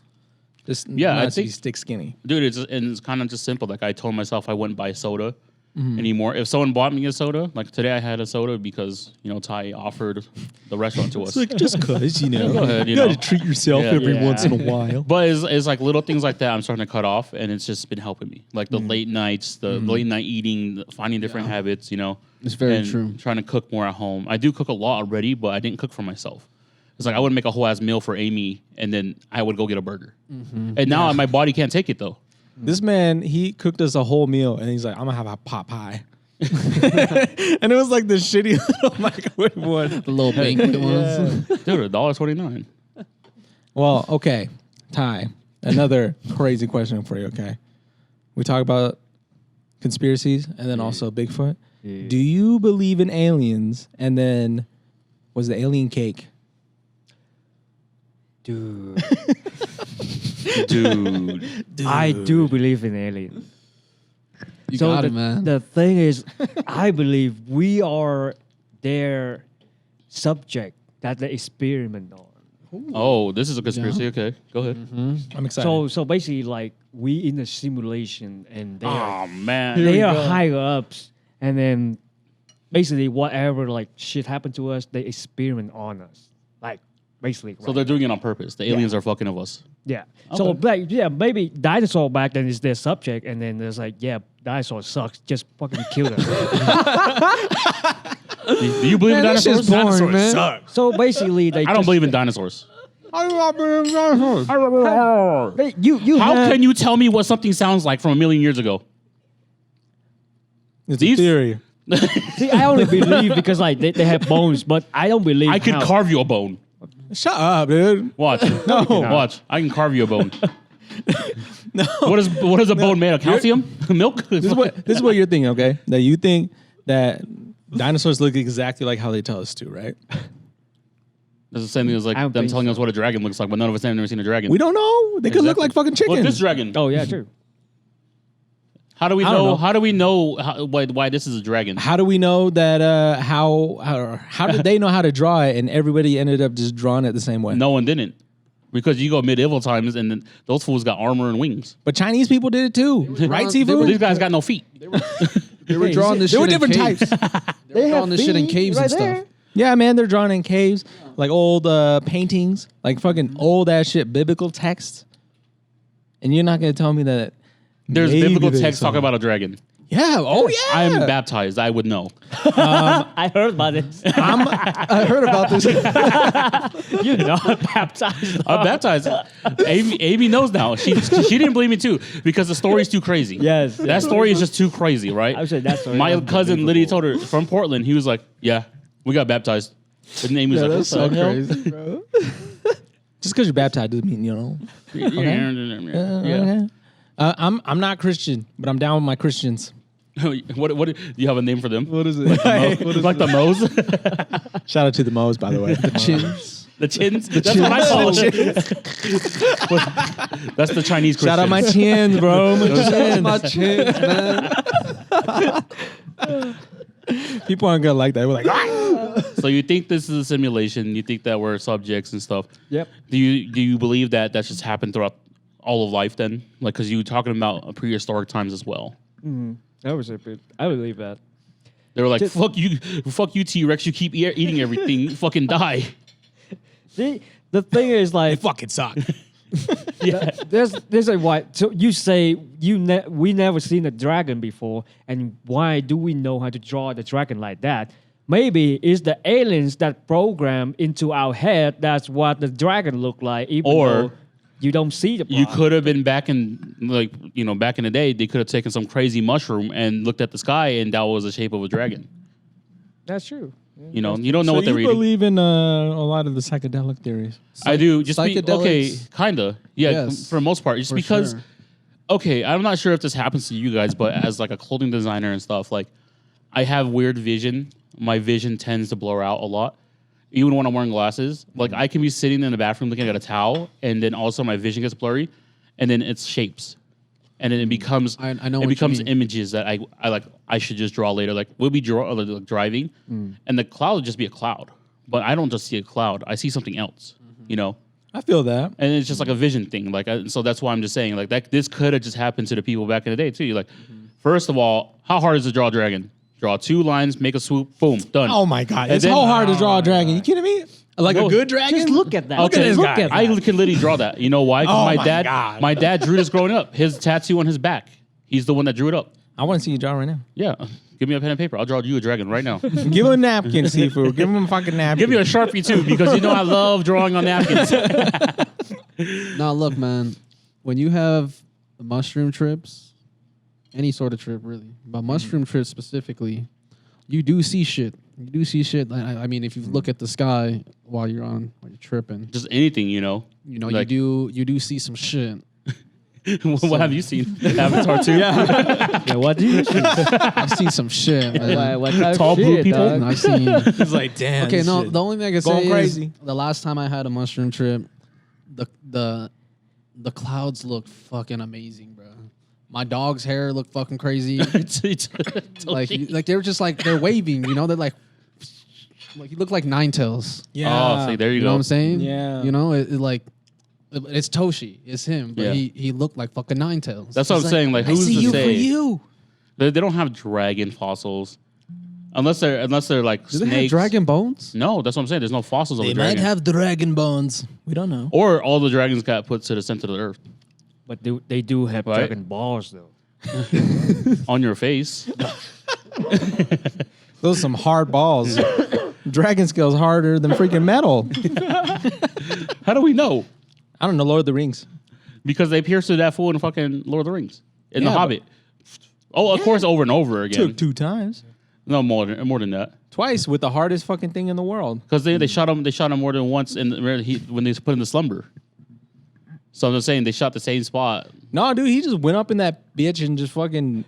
Just I not think to stick skinny. Dude, it's kind of just simple. Like I told myself I wouldn't buy soda anymore. If someone bought me a soda, like today I had a soda because, you know, Ty offered the restaurant to us. It's like just because, you know, Go ahead, you you got to know. treat yourself every once in a while. But it's like little things like that I'm starting to cut off, and it's just been helping me. Like the late nights, the late night eating, finding different habits, you know. It's very and true. Trying to cook more at home. I do cook a lot already, but I didn't cook for myself. It's like I would make a whole ass meal for Amy, and then I would go get a burger. And now my body can't take it though. This man, he cooked us a whole meal, and he's like, I'm going to have a pot pie. And it was like the shitty little microwave one. The little banquet ones. Dude, $1.29. Well, okay, Ty, another crazy question for you, okay? We talk about conspiracies and then also Bigfoot. Yeah. Do you believe in aliens? And then was the alien cake? Dude. I Dude. do believe in aliens. You got it, man. The thing is, I believe we are their subject that they experiment on. Oh, this is a conspiracy. Okay, go ahead. I'm excited. So basically, like we in a simulation, and they Oh man. they are higher ups, and then basically whatever like shit happened to us, they experiment on us. Like basically. So they're doing it on purpose. The aliens are fucking of us. Yeah. So like maybe dinosaur back then is their subject, and then there's like dinosaur sucks. Just fucking kill them. Do you believe in that shit's dinosaurs? boring, man. So basically, they. I don't believe in dinosaurs. You. How have, can you tell me what something sounds like from a million years ago? It's these- a theory. See, I only believe because like they have bones, but I don't believe. I could how. carve you a bone. Shut up, dude. Watch. No. Watch. I can carve you a bone. No. What is a bone made of? Calcium? Milk? This is what you're thinking, okay? That you think that dinosaurs look exactly like how they tell us to, right? That's the same thing as like I don't them think telling so. us what a dragon looks like, but none of us have never seen a dragon. We don't know. They could look like fucking chickens. Look, this dragon. Oh yeah, true. How do we I don't know? know. How do we know why this is a dragon? How do we know that? How did they know how to draw it, and everybody ended up just drawing it the same way? No one didn't, because you go medieval times and then those fools got armor and wings. But Chinese people did it too, right? Sifu? These guys got no feet. They were drawing this There shit were in different caves. types. They were drawing this shit in caves and stuff. Yeah, man, they're drawn in caves, like old paintings, like fucking old ass shit, biblical texts. And you're not gonna tell me that There's maybe biblical they text saw talking it. about a dragon. Yeah. Oh yeah. I am baptized. I would know. I heard about this. I heard about this. You're not baptized. I'm baptized. Amy knows now. She didn't believe me too because the story's too crazy. Yes. That story is just too crazy, right? I would say that story My is cousin Lydia told unbelievable. her from Portland. He was like, "Yeah, we got baptized." And Amy was like, That's "What so the hell?" crazy, bro. Just because you're baptized doesn't mean you know. Yeah. Okay. I'm not Christian, but I'm down with my Christians. what do you have a name for them? What is it? Like the Mo's? Shout out to the Mo's, by the way. The chins. The chins? That's what I call it. That's the Chinese Christians. Shout out my chins, bro. My chins, man. People aren't gonna like that. We're like, ah! So you think this is a simulation? You think that we're subjects and stuff? Yep. Do you believe that that's just happened throughout all of life then? Like, because you were talking about prehistoric times as well. That was a bit. I believe that. They were like, Just- fuck you, T-Rex. You keep eating everything. You fucking die. See, the thing is like fucking suck. there's a why. So you say we never seen a dragon before, and why do we know how to draw the dragon like that? Maybe it's the aliens that program into our head. That's what the dragon look like, even Or though you don't see the. You part. could have been back in back in the day. They could have taken some crazy mushroom and looked at the sky, and that was the shape of a dragon. That's true. You know, you don't know So what they're you reading. believe in a lot of the psychedelic theories? I do. Just okay, Psychedelics. kinda. Yeah, Yes, for the most part. Just for because. sure. Okay, I'm not sure if this happens to you guys, but as like a clothing designer and stuff, like I have weird vision. My vision tends to blur out a lot, even when I'm wearing glasses. Like I can be sitting in the bathroom looking at a towel, and then also my vision gets blurry, and then it's shapes, and then it becomes I know it what you becomes mean. images that I like. I should just draw later. Like we'll be like, driving, and the cloud would just be a cloud, but I don't just see a cloud. I see something else. You know. I feel that. And it's just like a vision thing. Like, so that's why I'm just saying, like, that this could have just happened to the people back in the day too. You're like, first of all, how hard is it to draw a dragon? Draw 2 lines, make a swoop, boom, done. Oh my god, And it's then- so hard to draw a dragon. You kidding me? Like No, a good dragon? Just look at that. Okay, Just look look at I that. can literally draw that. You know why? 'Cause Oh my my dad, God. my dad drew this growing up. His tattoo on his back. He's the one that drew it up. I want to see you draw right now. Yeah, give me a pen and paper. I'll draw you a dragon right now. Give him a napkin, Seafood. Give him a fucking napkin. Give me a Sharpie too, because you know I love drawing on napkins. Now look, man. When you have mushroom trips, any sort of trip really, but mushroom trips specifically, you do see shit. You do see shit. I mean, if you look at the sky while you're tripping, Just anything, you know. Like- you do see some shit. What have you seen? Avatar 2? Yeah, what do you see? I've seen some shit, man. What kind of Tall blue shit, people? And dog? I've seen. It's like, damn. Okay, this no. shit. The only thing I can Going say crazy. is the last time I had a mushroom trip, the clouds looked fucking amazing, bro. My dog's hair looked fucking crazy. like they were just like they're waving, you know. They're like you look like Ninetales. Oh, see, there you You go. know what I'm saying? Yeah. You know, it's Toshi, it's him, but Yeah. he looked like fucking Ninetales. That's what I'm saying. Like, I who's see to you say? for you. They don't have dragon fossils, unless they're like Do snakes. they have dragon bones? No, that's what I'm saying. There's no fossils of a dragon. have dragon bones. We don't know. Or all the dragons got put to the center of the earth But they do have Right. dragon balls though. on your face. Those are some hard balls. Dragon scale's harder than freaking metal. How do we know? I don't know, Lord of the Rings. Because they pierced through that fool in fucking Lord of the Rings, in The Yeah, Hobbit. Oh, of course, over and over again. Took 2 times. No, more than that. Twice with the hardest fucking thing in the world. Because they shot him. They shot him more than once when they put him to slumber. So I'm just saying they shot the same spot. No, dude, he just went up in that bitch and just fucking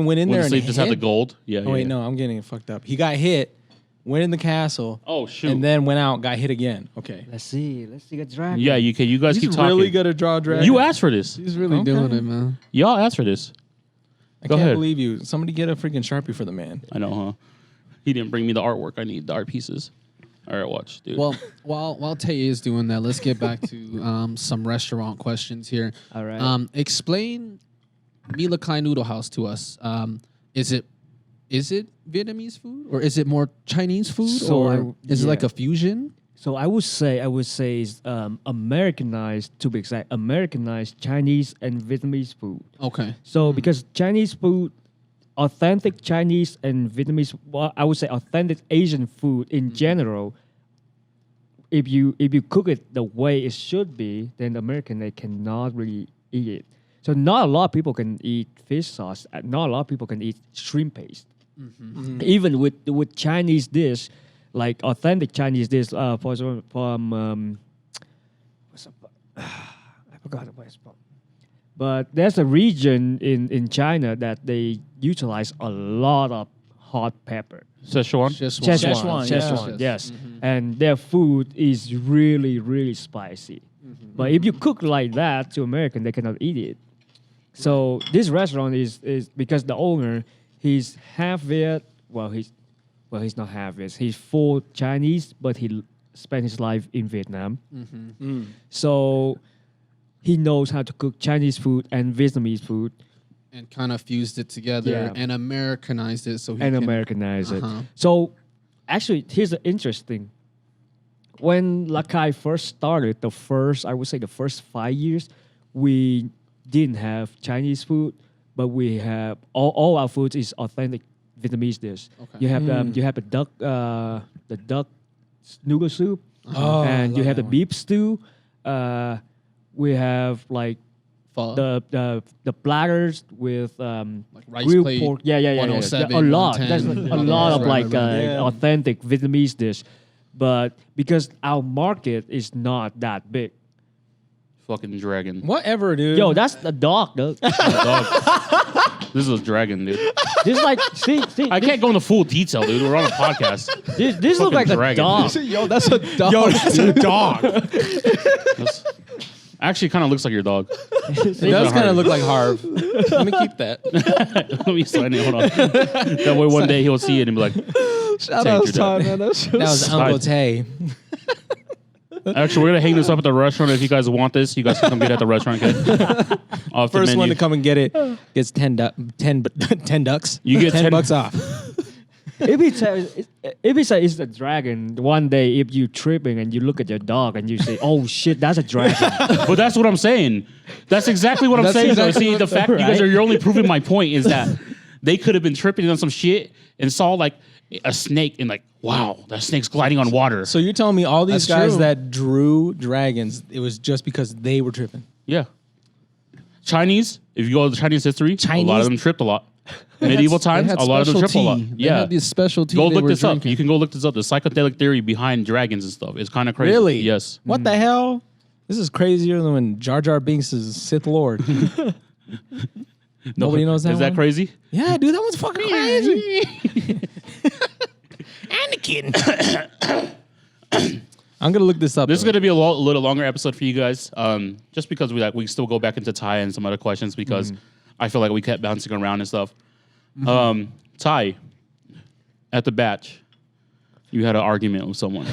went in When there the and sleep just had the hit. gold. Yeah. Oh wait, yeah. no, I'm getting it fucked up. He got hit, went in the castle, Oh shoot. and then went out, got hit again. Okay. Let's see a dragon. Yeah, you can. You guys keep He's talking. really good at draw dragon. You asked for this. He's really Okay. doing it, man. Y'all asked for this. I Go can't ahead. believe you. Somebody get a freaking Sharpie for the man. I know, huh? He didn't bring me the artwork. I need the art pieces. All right, watch, dude. Well, while Tay is doing that, let's get back to some restaurant questions here. All right. Explain La-Cai Noodle House to us. Is it Vietnamese food or is it more Chinese food So or is it like yeah. a fusion? So I would say it's Americanized, to be exact, Americanized Chinese and Vietnamese food. Okay. So because Chinese food, authentic Chinese and Vietnamese, well, I would say authentic Asian food in general, if you cook it the way it should be, then the American they cannot really eat it. So not a lot of people can eat fish sauce. Not a lot of people can eat shrimp paste. Even with Chinese dish, like authentic Chinese dish, for example, from I forgot what it's called. But there's a region in China that they utilize a lot of hot pepper. Szechuan. Szechuan, yes. And their food is really, really spicy. But if you cook like that to American, they cannot eat it. So this restaurant is because the owner, he's half Viet. Well, he's not half Viet. He's full Chinese, but he spent his life in Vietnam. So he knows how to cook Chinese food and Vietnamese food. And kind of fused it together and Americanized it. Americanized it. So actually, here's the interesting. When La-Cai first started, the first 5 years, we didn't have Chinese food, but we have all our food is authentic Vietnamese dish. Okay. You have the duck noodle soup, and you have the beef stew. We have like Pho. the platters with rice grilled plate, pork. Yeah. 107, A lot. 110. There's a lot of authentic Vietnamese dish, but because our market is not that big. Fucking dragon. Whatever, dude. Yo, that's the dog, though. Dog. This is a dragon, dude. This like see. I can't go into full detail, dude. We're on a podcast. This look like Fucking a dragon. dog. Yo, that's a dog. Yo, that's a dog. Actually, kind of looks like your dog. It does kind of look like Harv. Let me keep that. Let me sign it. Hold on. That way, one day he'll see it and be like, Shout Take out your Ty, dog. man. That was Uncle Tay. actually, we're gonna hang this up at the restaurant. If you guys want this, you guys can come get it at the restaurant. Okay? Off the First one menu. to come and get it gets 10 ducks. You get 10 bucks off. If it's a dragon, one day if you tripping and you look at your dog and you say, "Oh shit, that's a dragon." But that's what I'm saying. That's exactly what I'm saying. exactly though. See, what- the fact you guys you're only proving my point is that they could have been tripping on some shit and saw like a snake and like, wow, that snake's gliding on water. So you're telling me all these That's guys true. that drew dragons, it was just because they were tripping? Yeah. Chinese, if you go to the Chinese history, a lot Chinese? of them tripped a lot. Medieval times, a lot of them tripped a lot. They Yeah. had this special tea Go they look were this up. drinking. You can go look this up. The psychedelic theory behind dragons and stuff. It's kind of crazy. Really? Yes. What the hell? This is crazier than when Jar Jar Binks is Sith Lord. Nobody knows that Is that one? crazy? Yeah, dude, that one's fucking crazy. Anakin. I'm gonna look this up. This is going to be a little longer episode for you guys, just because we still go back into Thai and some other questions because I feel like we kept bouncing around and stuff. Thai, at the batch, you had an argument with someone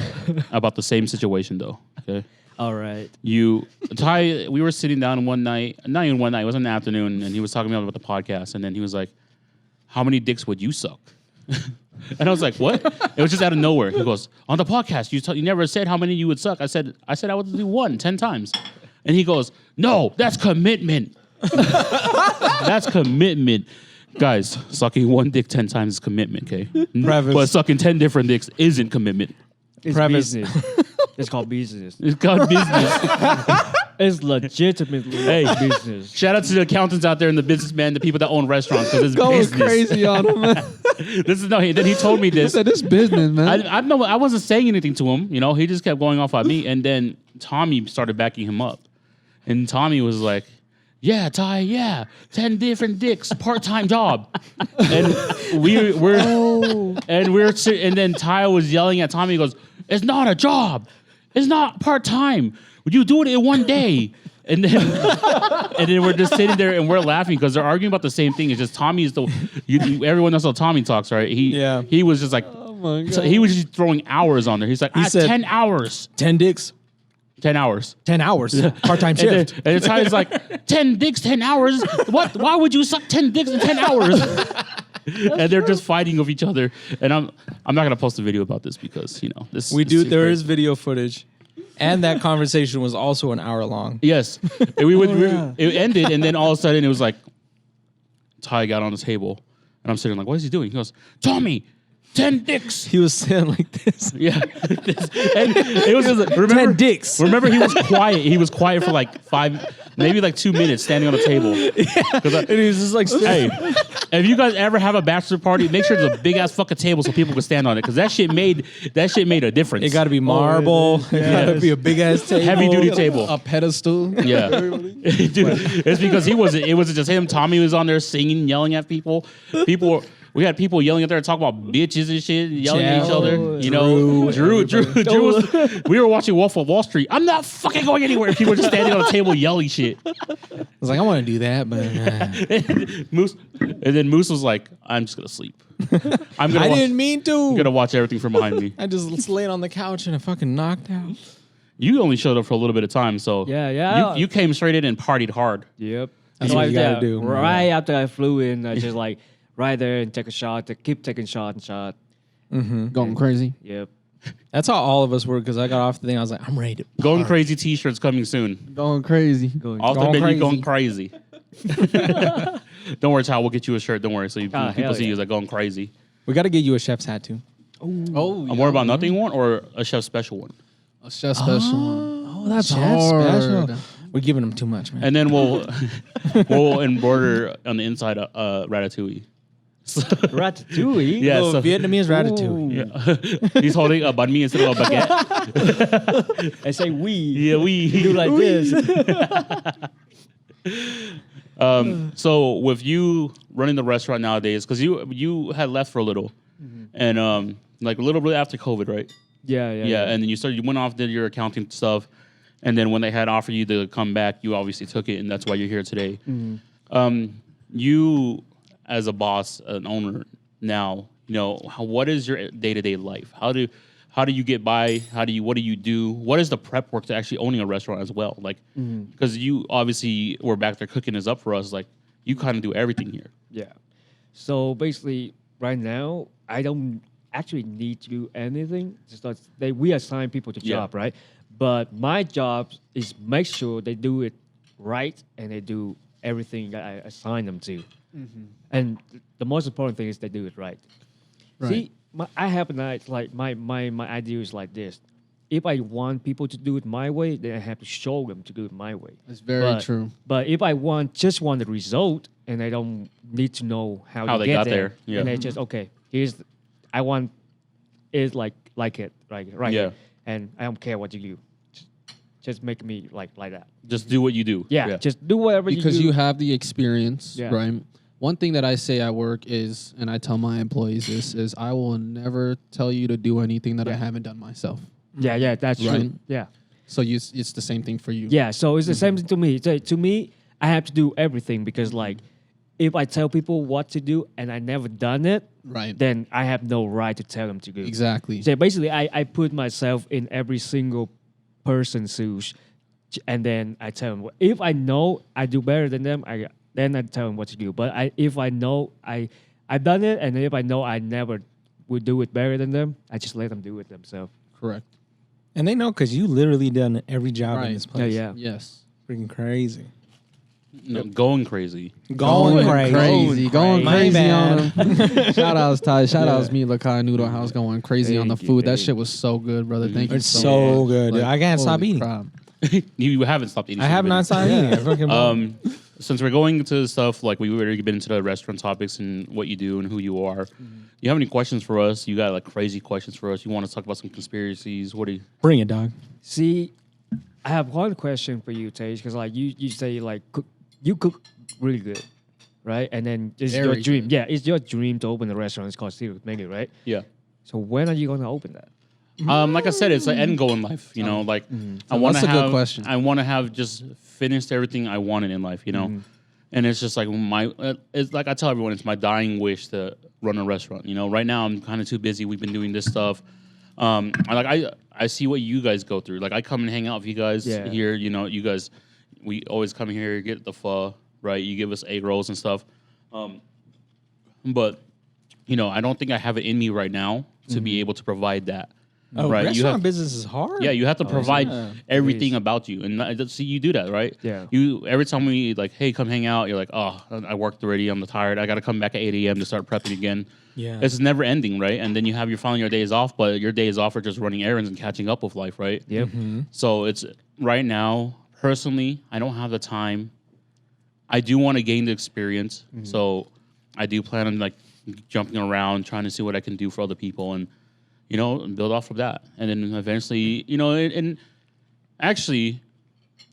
about the same situation though. Okay, All right. Thai, we were sitting down one night, not even one night, it was in the afternoon, and he was talking about the podcast, and then he was like, "How many dicks would you suck?" And I was like, "What?" It was just out of nowhere. He goes, "On the podcast, you never said how many you would suck." I said I would do 10 times. And he goes, "No, that's commitment." That's commitment. Guys, sucking one dick 10 times is commitment, okay? Preface. But sucking 10 different dicks isn't commitment. It's Preface. business. It's called business. It's called business. It's legitimately business. Shout out to the accountants out there and the businessmen, the people that own restaurants, because it's Going business. crazy on him, man. Then he told me He this. said, "This business, man." I wasn't saying anything to him. You know, he just kept going off on me. And then Tommy started backing him up. And Tommy was like, "Yeah, Ty, yeah, 10 different dicks, part-time job." And and then Ty was yelling at Tommy. He goes, "It's not a job. It's not part-time. You do it in one day." And then we're just sitting there and we're laughing because they're arguing about the same thing. It's just Tommy is everyone knows how Tommy talks, right? He was just like, Oh my god. so he was just throwing hours on there. He's like, He said- 10 hours. 10 dicks, 10 hours. 10 hours. Part-time shift. And it's Ty's like, 10 dicks, 10 hours? What? Why would you suck 10 dicks in 10 hours? And they're just fighting with each other. And I'm not going to post a video about this because, this There is video footage. And that conversation was also an hour long. Yes. And it ended, and then all of a sudden it was like, Ty got on the table. And I'm sitting like, what is he doing? He goes, "Tommy, 10 dicks. He was saying like this. Yeah. And it was remember, 10 dicks. Remember, he was quiet. He was quiet for like 2 minutes standing on the table. And he was just like, Hey, if you guys ever have a bachelor party, make sure there's a big ass fucking table so people can stand on it, because that shit made a difference. it got to be marble. It got to be a big ass table. Heavy duty table. A pedestal. Yeah, dude, it's because it wasn't just him. Tommy was on there singing, yelling at people. We had people yelling at there, talking about bitches and shit, yelling at each other. You know, Drew was. We were watching Wolf of Wall Street. I'm not fucking going anywhere. People were just standing on the table yelling shit. I was like, I want to do that, but And then Moose was like, "I'm just gonna sleep. I didn't mean to. I'm gonna watch everything from behind me." I just laid on the couch and I fucking knocked out. You only showed up for a little bit of time, so Yeah. You came straight in and partied hard. Yep. That's what you gotta do. Right after I flew in, I just like right there and take a shot. To keep taking shot and shot. Going crazy. Yep. That's how all of us were, because I got off the thing. I was like, I'm ready to Going crazy T-shirts coming soon. Going crazy. Off the Going menu, going crazy. crazy. Don't worry, Tal. We'll get you a shirt. Don't worry. So people hell see yeah. you as like going crazy. We got to get you a chef's hat too. Oh, A more about nothing one or a chef special one. A chef special one. Oh, that's Chef hard. special. We're giving them too much, man. And then we'll embroider on the inside ratatouille. Ratatouille. Yeah, Oh, so- Vietnamese ratatouille. Yeah. He's holding a banh mi instead of a baguette. I say we. Yeah, we Do like this. So with you running the restaurant nowadays, because you had left for a little, and like a little bit after COVID, right? Yeah. And then you went off, did your accounting stuff, and then when they had offered you to come back, you obviously took it, and that's why you're here today. You, as a boss, an owner now, what is your day-to-day life? How do you get by? What do you do? What is the prep work to actually owning a restaurant as well? Like, because you obviously were back there cooking this up for us. Like, you kind of do everything here. Yeah. So basically, right now, I don't actually need to do anything. Just that we assign people to job, right? But my job is make sure they do it right and they do everything that I assign them to. And the most important thing is they do it right. See, I have an idea, like my idea is like this. If I want people to do it my way, then I have to show them to do it my way. That's very true. But if I just want the result and I don't need to know how they get got there, there, and I just I want it like it, right Yeah. here. And I don't care what you do. Just make me like that. Just do what you do. Yeah, just do whatever Because you do. you have the experience, Yeah. right? One thing that I say at work is, and I tell my employees this, is I will never tell you to do anything that I haven't done myself. Yeah, that's Right. true. Yeah. So it's the same thing for you. Yeah, so it's the same thing to me. So to me, I have to do everything because like if I tell people what to do and I never done it, Right. then I have no right to tell them to do. Exactly. So basically, I put myself in every single person's shoes, and then I tell them if I know I do better than them, then I tell them what to do. But if I know I've done it, and if I know I never would do it better than them, I just let them do it themselves. Correct. And they know because you literally done every job Right. in this place. Yeah. Yes. Freaking crazy. No, going crazy. Going crazy. Going My crazy bad. on them. Shout outs, Ty. Shout outs me, La-Cai Noodle House going crazy on the Thank you, food. That thank shit was so good, brother. Thank you It's so so much. good. I can't stop holy eating. crap. You haven't stopped eating. I have not stopped eating. I fucking Since we're going into stuff like we've already been into the restaurant topics and what you do and who you are, you have any questions for us? You got like crazy questions for us? You want to talk about some conspiracies? What do you? Bring it, dog. See, I have one question for you, Tage, because like you say like you cook really good, right? And then it's your Very dream. good. Yeah, it's your dream to open a restaurant. It's called Secret Menu, right? Yeah. So when are you gonna open that? Like I said, it's an end goal in life. You know, like I want to That's a good have. question. I want to have just finished everything I wanted in life. You know, and it's just like it's like I tell everyone, it's my dying wish to run a restaurant. You know, right now I'm kind of too busy. We've been doing this stuff. I see what you guys go through. Like I come and hang out with you guys Yeah. here. You know, you guys, we always come here, get the pho, right? You give us egg rolls and stuff. But you know, I don't think I have it in me right now to be able to provide that. Oh, right? restaurant business is hard. Yeah, you have to provide yeah. everything It is. about you, and see you do that, right? Yeah. You every time we like, hey, come hang out. You're like, oh, I worked already. I'm tired. I got to come back at 8 a.m. to start prepping again. Yeah. It's never ending, right? And then you have your finally your days off, but your days off are just running errands and catching up with life, right? Yep. So it's right now. Personally, I don't have the time. I do want to gain the experience, so I do plan on like jumping around, trying to see what I can do for other people, and build off of that. And then eventually, and actually,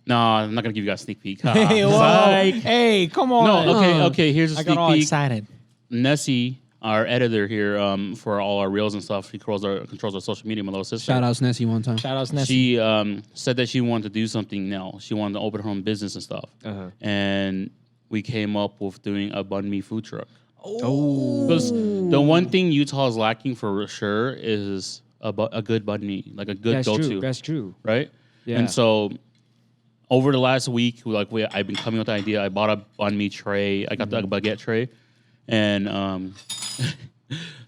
no, I'm not gonna give you guys a sneak peek. Hey, whoa. Psych. Hey, come on. No, okay. Here's a I sneak got all peek. excited. Nessie, our editor here, for all our reels and stuff, he controls our social media. My little sister. Shout outs Nessie one time. Shout outs, Nessie. She said that she wanted to do something now. She wanted to open her own business and stuff. And we came up with doing a banh mi food truck. Oh. Because the one thing Utah is lacking for sure is a good banh mi, like a good That's go-to. true. That's true. Right? Yeah. And so over the last week, I've been coming with the idea. I bought a banh mi tray. I got the baguette tray. And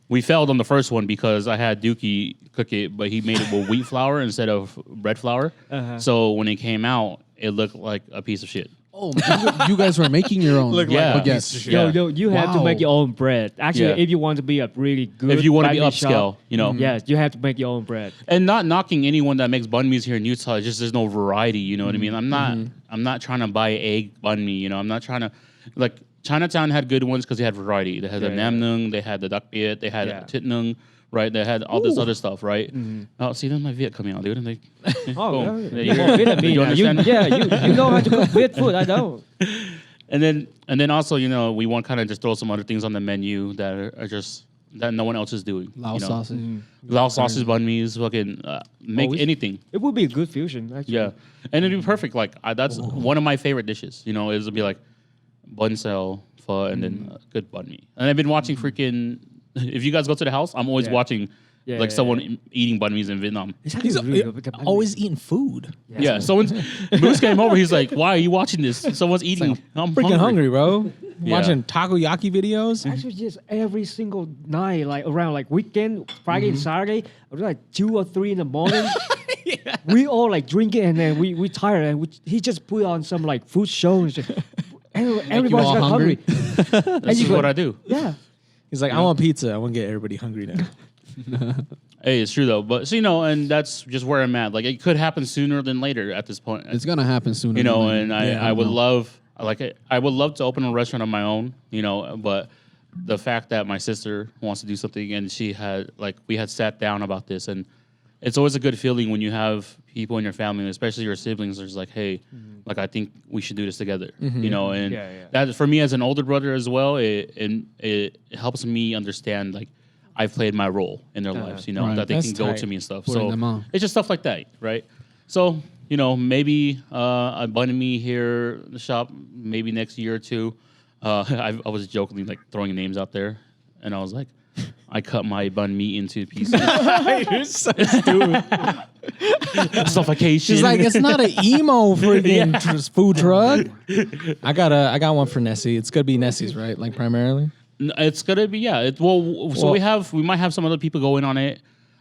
we failed on the first one because I had Dookie cook it, but he made it with wheat flour instead of bread flour. So when it came out, it looked like a piece of shit. Oh, you guys were making your own. Yeah. baguettes. piece of shit. Yo, you have to Wow. make your own bread. Actually, Yeah. if you want to be a really good, If you want to be banh mi upscale, shop, yes, you have to make your own bread. And not knocking anyone that makes banh mi's here in Utah. It's just there's no variety. You know what I mean? I'm not trying to buy egg banh mi. I'm not trying to like Chinatown had good ones because they had variety. They had the Yeah, nam nung, they had the duck biet, they had Yeah. tit nung, right? They had all this other stuff, right? Oh, see, there's my Viet coming out, dude. And they, Oh, boom. yeah. There You're go. Vietnamese. You now. understand? You know how to cook Viet food. I don't. And then also, we want to kind of just throw some other things on the menu that are just that no one else is doing. Lao sausage. Lao sausage banh mi's, fucking make Always. anything. It would be a good fusion. Actually. Yeah, and it'd be perfect. Like that's one of my favorite dishes. Is to be like bun sel, pho, and then good banh mi. And I've been watching freaking. If you guys go to the house, I'm always Yeah. watching Yeah, like yeah, someone yeah. eating banh mi's in Vietnam. It's He's actually really good with the banh mi. always eating food. Yeah, someone's Moose came over. He's like, "Why are you watching this? Someone's eating. I'm Freaking hungry, bro. Yeah. Watching takoyaki videos. Actually, just every single night, like around like weekend, Friday and Saturday, around like 2 or 3 in the morning, we all like drink it and then we tired and he just put on some like food shows. Everybody's all got hungry. This is what I do. Yeah. He's like, I want pizza. I want to get everybody hungry now. Hey, it's true though. But so, and that's just where I'm at. Like it could happen sooner than later at this point. It's gonna happen sooner. And I would know. love I would love to open a restaurant of my own, but the fact that my sister wants to do something and we had sat down about this, and it's always a good feeling when you have people in your family, especially your siblings, there's like, hey, like I think we should do this together. And Yeah. that for me as an older brother as well, it helps me understand like I've played my role in their lives, Right. that they That's can go tight. to me and stuff. Putting So them on. it's just stuff like that, right? So, maybe a banh mi here in the shop, maybe next year or two. I was jokingly like throwing names out there, and I was like, I cut my banh mi into pieces. You're so stupid. Suffocation. She's like, it's not an emo freaking food truck. I got one for Nessie. It's gonna be Nessie's, right? Like primarily. It's gonna be we might have some other people go in on it.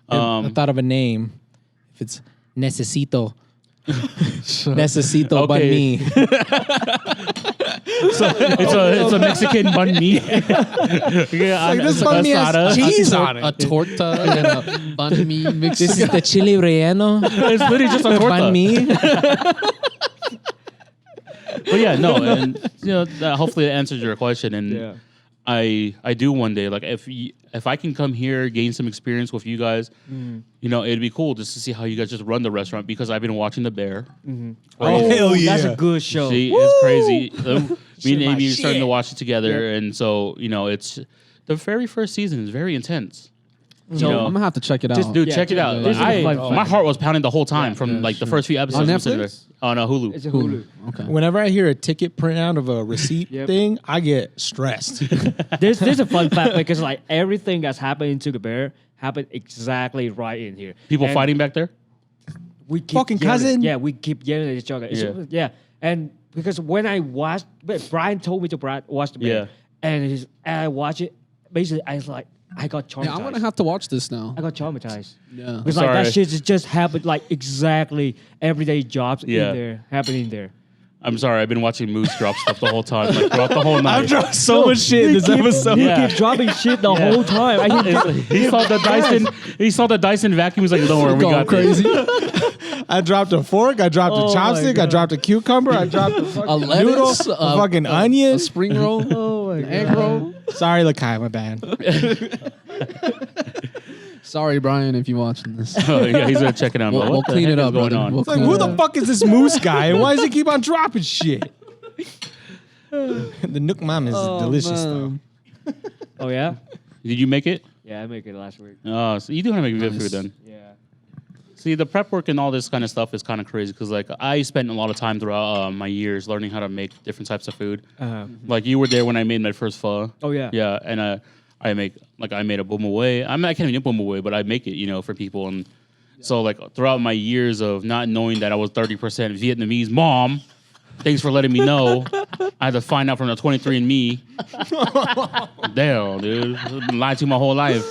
I thought of a name. If it's Necesito. Necesito Okay. banh mi. It's a Mexican banh mi. Yeah, this banh mi has cheese on it. A torta and a banh mi mix. This is the chili relleno. It's literally just a torta. Banh mi. But yeah, no, and hopefully that answers your question. And Yeah. I do one day, like if I can come here, gain some experience with you guys, it'd be cool just to see how you guys just run the restaurant, because I've been watching The Bear. Oh, hell That's yeah. a good show. See, it's crazy. Me and my Amy are starting to shit. watch it together, and so it's the very first season is very intense. So I'm gonna have to check it out. Dude, Yeah, check it check out. it out. This is a fun My fact. heart was pounding the whole time from Yeah, the first few episodes. On I'm sitting Netflix? there. On Hulu. It's a Hulu. Okay. Whenever I hear a ticket printout of a receipt Yep. thing, I get stressed. There's a fun fact because like everything that's happening to the bear happened exactly right in here. People And fighting back there. we keep Fucking yelling. cousin? Yeah, we keep yelling at each other. Yeah. And because when I watched, but Brian told me to watch the bear, Yeah. and I watch it. Basically, I was like, I got traumatized. Yeah, I'm gonna have to watch this now. I got traumatized. Yeah. Because like Sorry. that shit just happened like exactly everyday jobs Yeah. in there happening there. I'm sorry. I've been watching Moose drop stuff the whole time, like throughout the whole night. I've dropped so much shit in this episode. He Yeah. keep dropping shit the whole time. He saw the Dyson. He saw the Dyson vacuum. He was like, "Don't worry, we Going got this." crazy. I dropped a fork. I dropped Oh a my chopstick. I God. dropped a cucumber. I dropped a fucking A noodle. lettuce, A fucking onion. a spring roll, Oh my egg God. roll. Sorry, La-Cai, my bad. Sorry, Brian, if you're watching this. Oh, yeah, he's gonna check it out. We'll, What we'll the clean heck it is up, going brother. on? We'll It's like, clean who it the up. fuck is this moose guy? And why does he keep on dropping shit? The Nook Mom is delicious, man. though. Oh yeah? Did you make it? Yeah, I make it last week. Oh, so you do want to make good Nice. food then. Yeah. See, the prep work and all this kind of stuff is kind of crazy because, like, I spent a lot of time throughout my years learning how to make different types of food. Like, you were there when I made my first pho. Oh yeah. Yeah, and I made a bum away. I can't even bum away, but I make it, for people. And so, like, throughout my years of not knowing that I was 30% Vietnamese, Mom, thanks for letting me know. I had to find out from the 23andMe. Damn, dude. I've been lied to my whole life.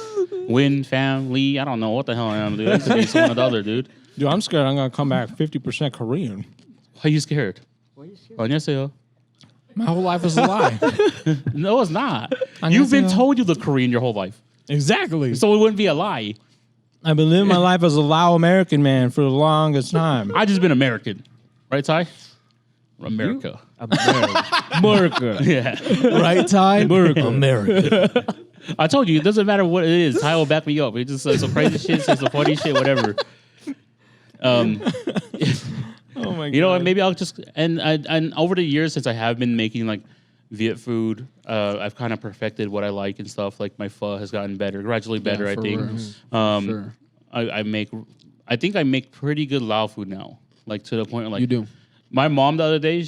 Win, family, I don't know what the hell I am, dude. I could be one or the other, dude. Dude, I'm scared I'm going to come back 50% Korean. Why are you scared? Why you scared? 안녕하세요. My whole life is a lie. No, it's not. You've been told you the Korean your whole life. Exactly. So it wouldn't be a lie. I've been living my life as a Lao American man for the longest time. I just been American. Right, Ty? America. America. Yeah. Right, Ty? America. I told you, it doesn't matter what it is. Ty will back me up. He just says some crazy shit, says some funny shit, whatever. Oh my God. You know what? Maybe I'll just and over the years since I have been making like Viet food, I've kind of perfected what I like and stuff. Like my pho has gotten better, gradually better. I for think. real. Sure. I think I make pretty good Lao food now. Like to the point where like You do. My mom the other day,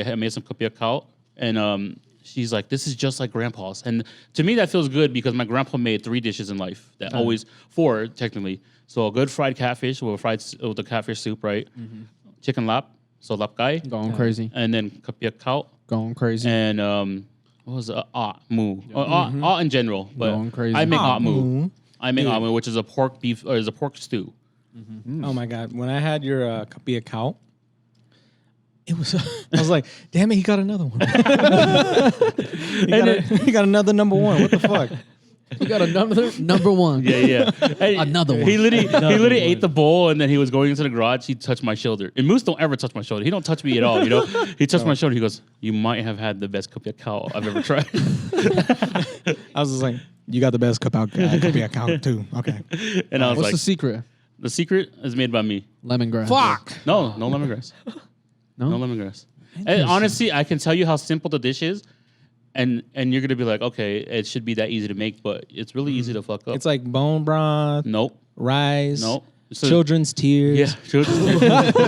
I made some kapia kao, and she's like, "This is just like Grandpa's." And to me, that feels good because my grandpa made 3 dishes in life. That always 4 technically. So a good fried catfish with the catfish soup, right? Chicken lap, so La-Cai, Going crazy. and then kapia kao, Going crazy. and what was it? Mu. In general, but Going crazy. I make Ah mu. I make mu, which is a pork beef or is a pork stew. Oh my God. When I had your kapia kao, it was, I was like, damn it, he got another one. he got another number 1. What the fuck? You got another number 1. Yeah. Hey, Another one. He literally ate the bowl, and then he was going into the garage. He touched my shoulder. And Moose don't ever touch my shoulder. He don't touch me at all. He touched my shoulder. He goes, "You might have had the best kapia kao I've ever tried." I was just like, you got the best kapia kao too. Okay. And I was What's like, the secret? "The secret is made by me. Lemongrass. Fuck. No lemongrass. No? No lemongrass." And honestly, I can tell you how simple the dish is, and you're gonna be like, "Okay, it should be that easy to make," but it's really easy to fuck up. It's like bone broth, Nope. rice, Nope. So- children's tears. Yeah, children.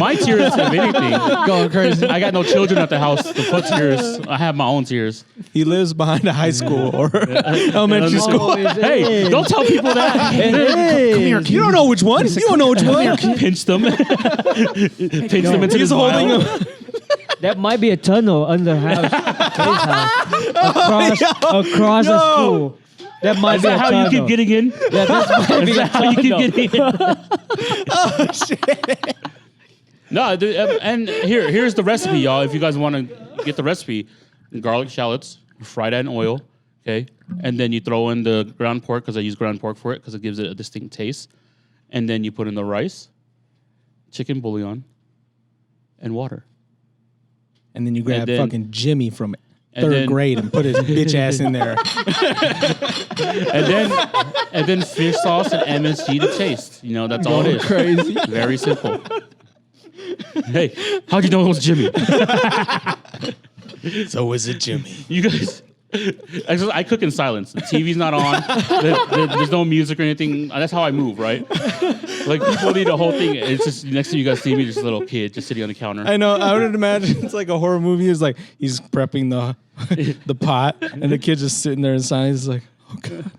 My tears, if anything. Going crazy. I got no children at the house to put tears. I have my own tears. He lives behind a high school or elementary school. Hey, don't tell people that. Come here, You don't know which one. You don't know which one. Pinch them. Pinch them into He's the holding smile. them. That might be a tunnel under house, his house, across a school. That might Is be a that how tunnel. you keep getting in? Yeah, that might be Is a that how you keep tunnel. getting in? Oh shit. No, dude, and here's the recipe, y'all. If you guys want to get the recipe, garlic shallots, fry that in oil, okay? And then you throw in the ground pork, because I use ground pork for it, because it gives it a distinct taste. And then you put in the rice, chicken bouillon, and water. And then you grab then- fucking Jimmy from and third then- grade and put his bitch ass in there. And then fish sauce and MSG to taste. That's all it is. Crazy. Very simple. Hey, how'd you know it was Jimmy? So is it Jimmy? You guys, I cook in silence. The TV's not on. There's no music or anything. That's how I move, right? Like people need a whole thing. It's just next thing you guys see me, just a little kid just sitting on the counter. I know. I would imagine it's like a horror movie. It's like he's prepping the pot, and the kid's just sitting there in silence. He's like, "Oh god,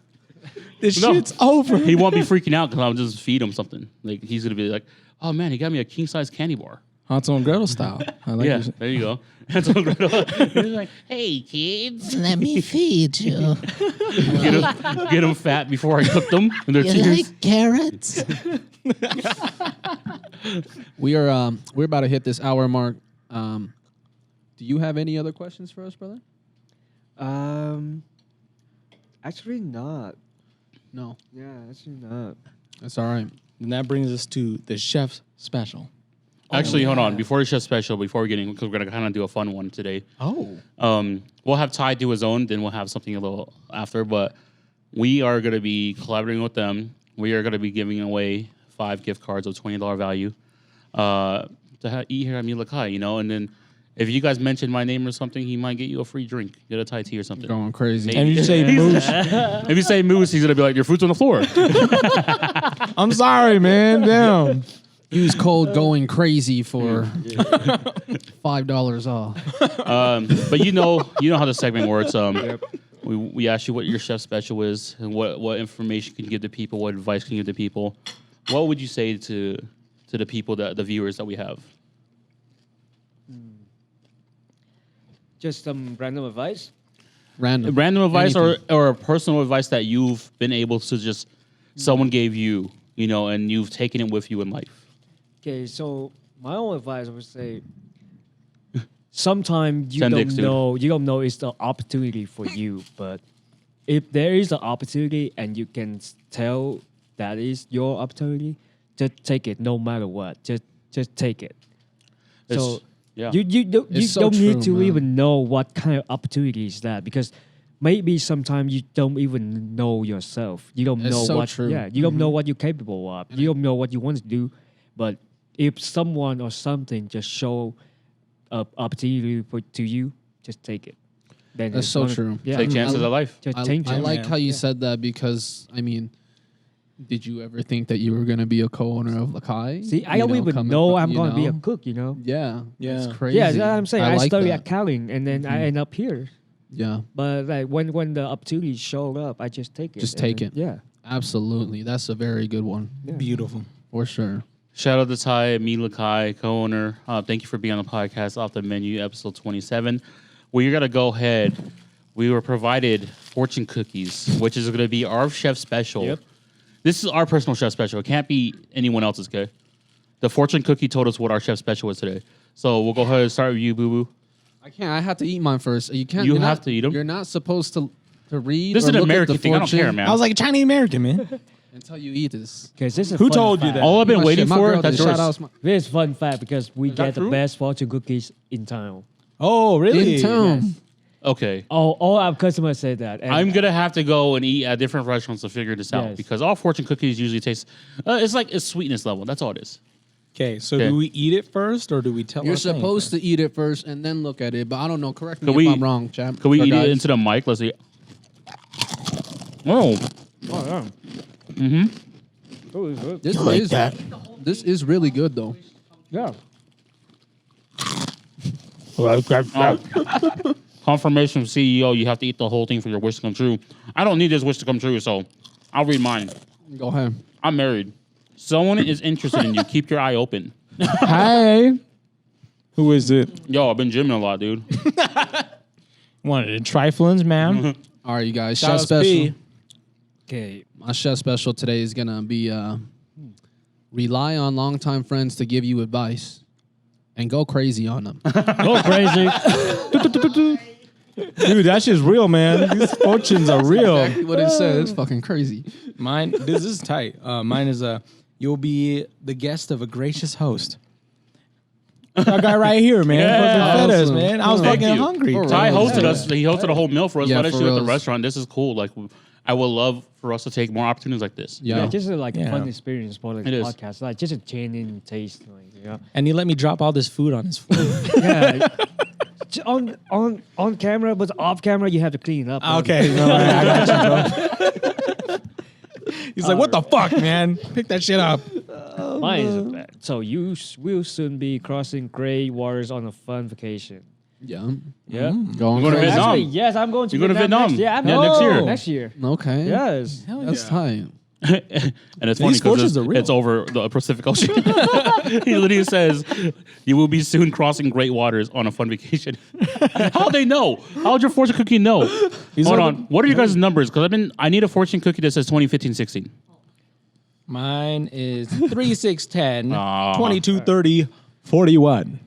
this No. shit's over." He won't be freaking out because I'll just feed him something. Like he's gonna be like, "Oh man, he got me a king size candy bar." Hansel and Gretel style. I like Yeah, your- there you go. That's what He's like, hey kids, Let me feed you. get them fat before I cook them in their tears. carrots? We're about to hit this hour mark. Do you have any other questions for us, brother? Actually not. No, Yeah, actually not. that's all right. And that brings us to the chef's special. Actually, hold on. Before the chef special, before we get in, because we're gonna kind of do a fun one today. Oh. We'll have Ty do his own, then we'll have something a little after. But we are gonna be collaborating with them. We are gonna be giving away 5 gift cards of $20 value to eat here at La-Cai, you know. And then if you guys mention my name or something, he might get you a free drink, get a Thai tea or something. Going crazy. Maybe. And you say moose. If you say moose, he's gonna be like, your food's on the floor. I'm sorry, man. Damn. Use code going crazy for $5 off. But you know how the segment works. We ask you what your chef special is and what information can you give to people, what advice can you give to people. What would you say to the people, the viewers that we have? Just some random advice. Random. Random advice Anything. or personal advice that you've been able to just someone gave you, you know, and you've taken it with you in life. Okay, so my own advice, I would say, sometimes you Send don't dicks, dude. know. You don't know it's the opportunity for you, but if there is an opportunity and you can tell that is your opportunity, just take it no matter what. Just take it. So yeah. you don't It's so don't need true, to man. even know what kind of opportunity is that, because maybe sometimes you don't even know yourself. You don't It's know so what. true. Yeah, you don't know what you're capable of. You don't know what you want to do, but if someone or something just show an opportunity to you, just take it. Then That's it's so gonna- true. Yeah, Take chances of life. Just I change it. like man. how you Yeah. said that because, I mean, did you ever think that you were going to be a co-owner of La-Cai? See, I You don't even coming know from- I'm you going to be a know? cook. You know. Yeah. Yeah. It's crazy. Yeah, that's what I'm saying. I like studied that. accounting, and then I end up here. Yeah, But like when the opportunity showed up, I just take it. Just and take then- it. Yeah. absolutely. That's a very good one. Beautiful. For sure. Shout out to Ty, me, La-Cai, co-owner. Thank you for being on the podcast, Off the Menu, episode 27. We're going to go ahead. We were provided fortune cookies, which is going to be our chef special. Yep. This is our personal chef special. It can't be anyone else's, okay? The fortune cookie told us what our chef special is today. So we'll go ahead and start with you, Boo-Boo. I can't. I have to eat mine first. You can't. You you're have not- to eat 'em. You're not supposed to read. This or is an look at American the thing. I don't care, fortune man. I was like a Chinese American, man. until you eat this. Okay, this is a Who fun told you fact. that? All I've been My waiting shit, my for, girl that's did. yours. Shout outs my- This is fun fact because we that get the true? best fortune cookies in town. Oh, really? In town. Okay. All our customers say that. And I'm going to have to go and eat at different restaurants to figure this out Yes. because all fortune cookies usually taste, it's like it's sweetness level. That's all it is. Okay, so Okay. do we eat it first or do we tell You're our thing supposed first? to eat it first and then look at it, but I don't know. Correct me Could if we- I'm wrong, champ. Can we Or eat guys. it into the mic? Let's see. Oh. Oh, yeah. Mm-hmm. Oh, it's good. This is really good though. Yeah. Confirmation from CEO, you have to eat the whole thing for your wish to come true. I don't need this wish to come true, so I'll read mine. Go ahead. I'm married. Someone is interested in you. Keep your eye open. Hi. Who is it? Yo, I've been gymming a lot, dude. Wanted the triflings, ma'am. All right, you guys. Shout Chef outs special. P. Okay. My chef special today is gonna be rely on longtime friends to give you advice and go crazy on them. Go crazy. Dude, that shit's real, man. These fortunes are real. Exactly what it says. It's fucking crazy. Mine, this is tight. Mine is you'll be the guest of a gracious host. That guy right here, man. Yeah. Fucking fed us, Awesome. man. I was Thank fucking you. hungry. For Ty real. hosted Yeah. us. He hosted a whole meal for us. Yeah, Let us for shoot at the reals. restaurant. This is cool. Like, I would love for us to take more opportunities like this. Yeah. Yeah, just like Yeah. a fun experience for the It is. podcast. Like just a genuine taste. Like, you know? And he let me drop all this food on his floor. Yeah. on camera, but off camera, you have to clean it up. Okay, no, I got you, bro. He's like, what the fuck, man? Pick that shit up. Mine is bad. So you will soon be crossing gray waters on a fun vacation. Yeah. Yeah. Going going to crazy. Vietnam. Actually, yes, I'm going to You go to Vietnam? Next, yeah, I'm Yeah, going next year. Next year. Okay. Yes. Hell That's yeah. tight. And it's funny These fortunes because are real. it's over the Pacific Ocean. He literally says, "You will be soon crossing great waters on a fun vacation." How they know? How would your fortune cookie know? Hold on. What are you guys' numbers? Because I need a fortune cookie that says 2015, 16. Mine is 3, 6, 10, Aw. 22, 30, 41.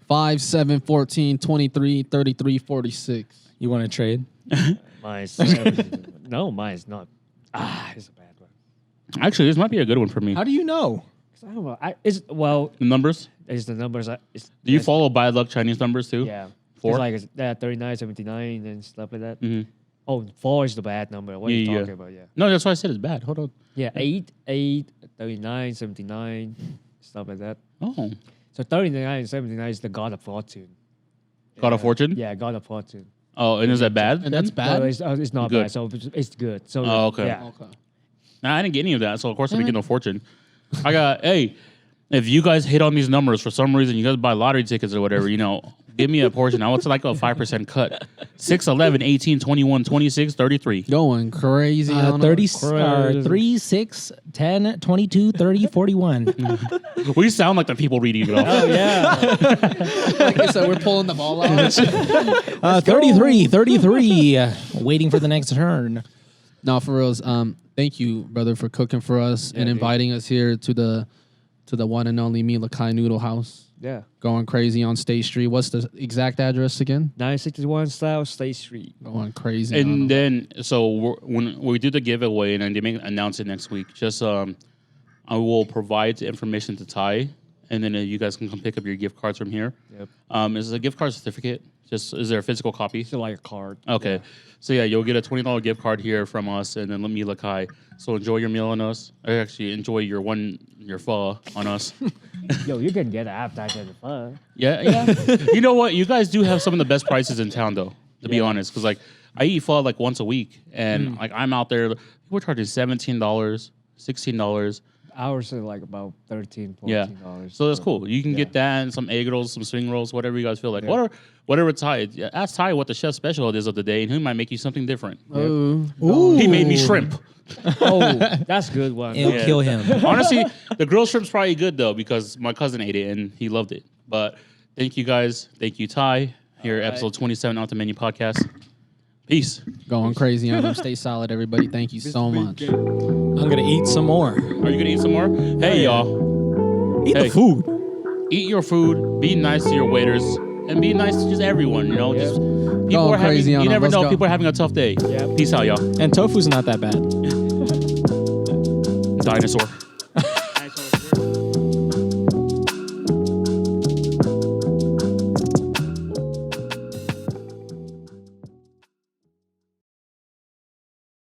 5, 7, 14, 23, 33, 46. You want to trade? Mine's no, mine's not. It's a bad one. Actually, this might be a good one for me. How do you know? 'Cause I don't know. The numbers? It's the numbers. Do you follow bad luck Chinese numbers too? Yeah. 4? It's like 39, 79, and stuff like that. Mhm. Oh, 4 is the bad number. What are you Yeah, talking about? Yeah. No, that's why I said it's bad. Hold on. Yeah, 8, 39, 79, stuff like that. Oh, So 39 and 79 is the God of Fortune. God of Fortune. Yeah, God of Fortune. Oh, and is that bad? And that's then? bad? No, it's not Good. bad. So it's good. So Oh, okay. Yeah. Okay. Nah, I didn't get any of that, so of course I didn't get no fortune. I got hey, if you guys hit on these numbers for some reason, you guys buy lottery tickets or whatever, give me a portion. I want like a 5% cut. 6, 11, 18, 21, 26, 33. Going crazy. on 30, Crazy. 3, 6, 10, 22, 30, 41. We sound like the people reading it off. Oh yeah. Like I said, we're pulling the ball out. 33, 33. Waiting for the next turn. No, for reals. Thank you, brother, for cooking for us and dude. inviting us here to the one and only me, Cai Noodle house. Yeah. Going crazy on State Street. What's the exact address again? 961 South State Street. Going crazy. on And 'em. then, so when we do the giveaway, and then they may announce it next week, just I will provide the information to Ty, and then you guys can come pick up your gift cards from here. Yep. Is it a gift card certificate? Is there a physical copy? So like a card. Okay. So yeah, you'll get a $20 gift card here from us, and then let me La-Cai. So enjoy your meal on us. Or actually, enjoy your pho on us. Yo, you can get an appetizer and fun. Yeah. You know what? You guys do have some of the best prices in town, though. To be honest, because like I eat pho like once a week, and like I'm out there. We're charging $17, $16. Ours are like about $13, $14. Yeah. So that's cool. You can get that and some egg rolls, some spring rolls, whatever you guys feel like. Yeah. Whatever Ty. Ask Ty what the chef special is of the day, and he might make you something different. Oh, He made me shrimp. Oh, that's a good one. It'll kill him. Honestly, the grilled shrimp's probably good though because my cousin ate it and he loved it. But thank you guys. Thank you, Ty. Here, episode 27 Off the Menu podcast. Peace. going crazy on them. Stay solid, everybody. Thank you so much. I'm going to eat some more. Are you gonna eat some more? Hey, y'all. Eat Hey. the food. Eat your food. Be nice to your waiters, and be nice to just everyone. Just people Going are having. crazy on You them. never Let's know. go. People are having a tough day. Yep. Peace out, y'all. And tofu's not that bad. Dinosaur.